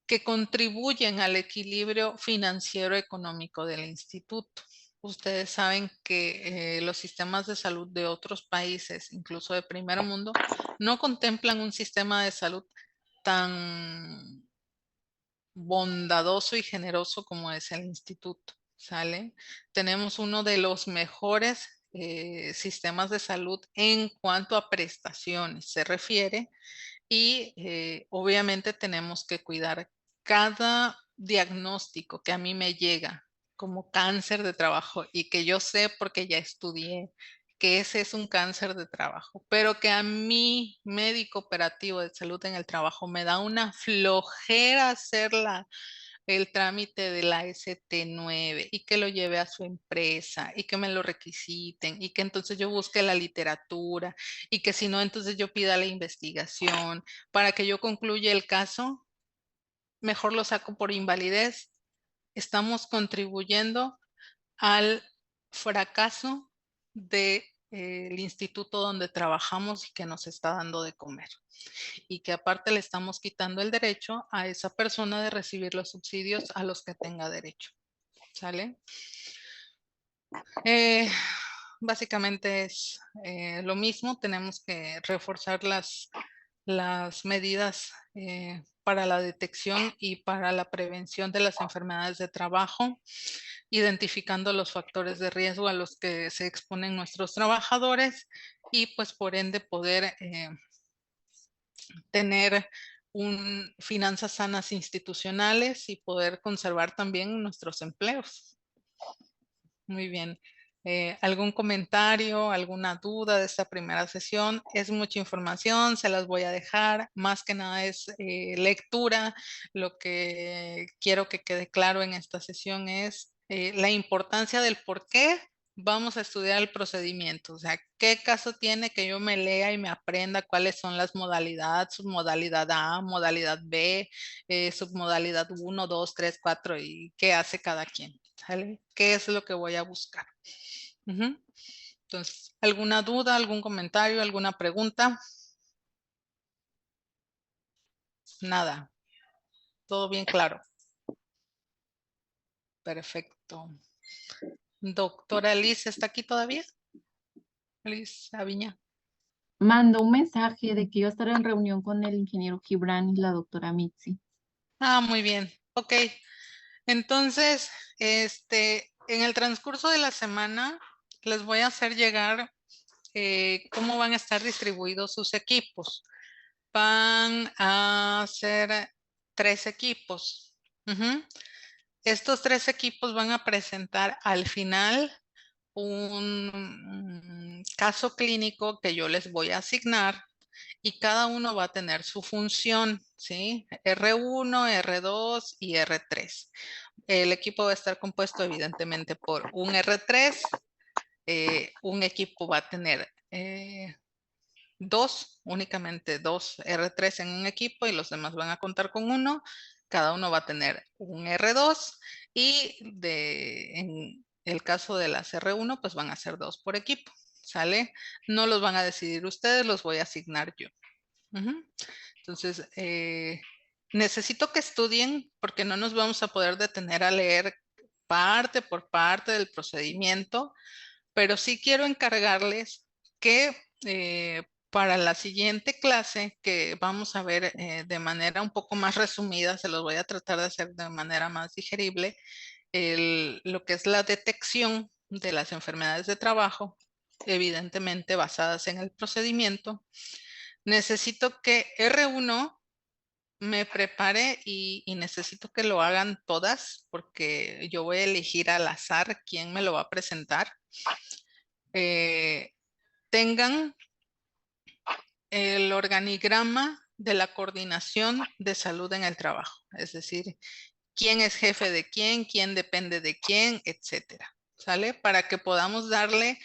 que contribuyen al equilibrio financiero económico del instituto. Ustedes saben que los sistemas de salud de otros países, incluso de primer mundo, no contemplan un sistema de salud tan bondadoso y generoso como es el instituto, ¿sale? Tenemos uno de los mejores sistemas de salud en cuanto a prestaciones se refiere y obviamente tenemos que cuidar cada diagnóstico que a mí me llega como cáncer de trabajo y que yo sé porque ya estudié que ese es un cáncer de trabajo, pero que a mi médico operativo de salud en el trabajo me da una flojera hacer el trámite de la ST9 y que lo lleve a su empresa y que me lo requisiten y que entonces yo busque la literatura y que si no, entonces yo pida la investigación para que yo concluya el caso, mejor lo saco por invalidez. Estamos contribuyendo al fracaso del instituto donde trabajamos y que nos está dando de comer. Y que aparte le estamos quitando el derecho a esa persona de recibir los subsidios a los que tenga derecho. ¿Sale? Básicamente es lo mismo. Tenemos que reforzar las medidas para la detección y para la prevención de las enfermedades de trabajo, identificando los factores de riesgo a los que se exponen nuestros trabajadores y pues por ende poder tener finanzas sanas institucionales y poder conservar también nuestros empleos. Muy bien. ¿Algún comentario, alguna duda de esta primera sesión? Es mucha información, se las voy a dejar. Más que nada es lectura. Lo que quiero que quede claro en esta sesión es la importancia del por qué vamos a estudiar el procedimiento. O sea, ¿qué caso tiene que yo me lea y me aprenda cuáles son las modalidades, submodalidad A, modalidad B, submodalidad 1, 2, 3, 4 y qué hace cada quien? ¿Sale? ¿Qué es lo que voy a buscar? Entonces, ¿alguna duda, algún comentario, alguna pregunta? Nada. Todo bien claro. Perfecto. Doctora Liz, ¿está aquí todavía? Liz Aviña. Mandó un mensaje de que iba a estar en reunión con el ingeniero Gibran y la doctora Mitzi. Ah, muy bien. Ok. Entonces, en el transcurso de la semana les voy a hacer llegar cómo van a estar distribuidos sus equipos. Van a ser 3 equipos. Estos 3 equipos van a presentar al final un caso clínico que yo les voy a asignar y cada uno va a tener su función, ¿sí? R1, R2 y R3. El equipo va a estar compuesto evidentemente por un R3. Un equipo va a tener únicamente dos R3 en un equipo y los demás van a contar con uno. Cada uno va a tener un R2 y en el caso de las R1 pues van a ser 2 por equipo, ¿sale? No los van a decidir ustedes, los voy a asignar yo. Entonces, necesito que estudien porque no nos vamos a poder detener a leer parte por parte del procedimiento, pero sí quiero encargarles que para la siguiente clase que vamos a ver de manera un poco más resumida, se los voy a tratar de hacer de manera más digerible, lo que es la detección de las enfermedades de trabajo, evidentemente basadas en el procedimiento. Necesito que R1 me prepare y necesito que lo hagan todas porque yo voy a elegir al azar quién me lo va a presentar. Tengan el organigrama de la coordinación de salud en el trabajo, es decir, quién es jefe de quién depende de quién, etcétera, ¿sale? Para que podamos darle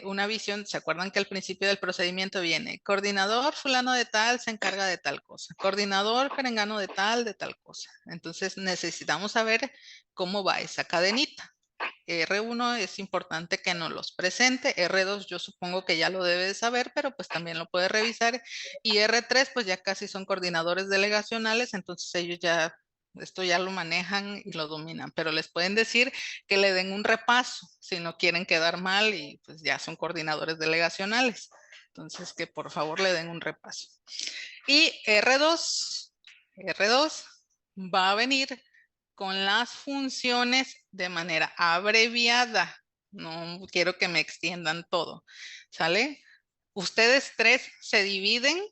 una visión. ¿Se acuerdan que al principio del procedimiento viene coordinador fulano de tal se encarga de tal cosa, coordinador perengano de tal cosa? Entonces necesitamos saber cómo va esa cadenita. R1 es importante que nos los presente, R2 yo supongo que ya lo debe de saber, pero pues también lo puede revisar, y R3 pues ya casi son coordinadores delegacionales, entonces ellos ya, esto ya lo manejan y lo dominan, pero les pueden decir que le den un repaso si no quieren quedar mal y pues ya son coordinadores delegacionales, entonces que por favor le den un repaso. Y R2 va a venir con las funciones de manera abreviada. No quiero que me extiendan todo, ¿sale? Ustedes 3 se dividen.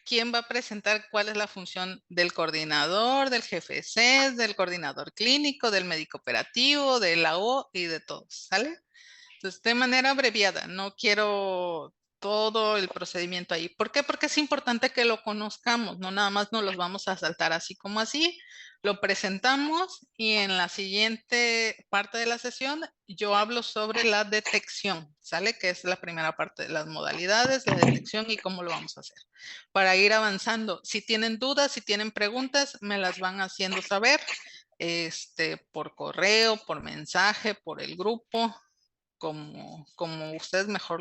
¿Quién va a presentar cuál es la función del coordinador, del jefe de SES, del coordinador clínico, del médico operativo, de la O y de todos, ¿sale? Entonces, de manera abreviada, no quiero todo el procedimiento ahí. ¿Por qué? Porque es importante que lo conozcamos, no nada más nos los vamos a saltar así como así, lo presentamos y en la siguiente parte de la sesión yo hablo sobre la detección, ¿sale? Que es la primera parte de las modalidades, la detección y cómo lo vamos a hacer. Para ir avanzando, si tienen dudas, si tienen preguntas, me las van haciendo saber, por correo, por mensaje, por el grupo, como ustedes mejor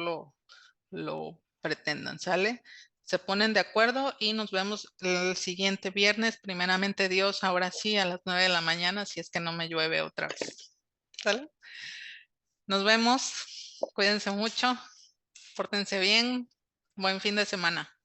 lo pretendan, ¿sale? Se ponen de acuerdo y nos vemos el siguiente viernes, primeramente Dios, ahora sí, a las 9 de la mañana, si es que no me llueve otra vez, ¿sale? Nos vemos, cuídense mucho, pórtense bien, buen fin de semana.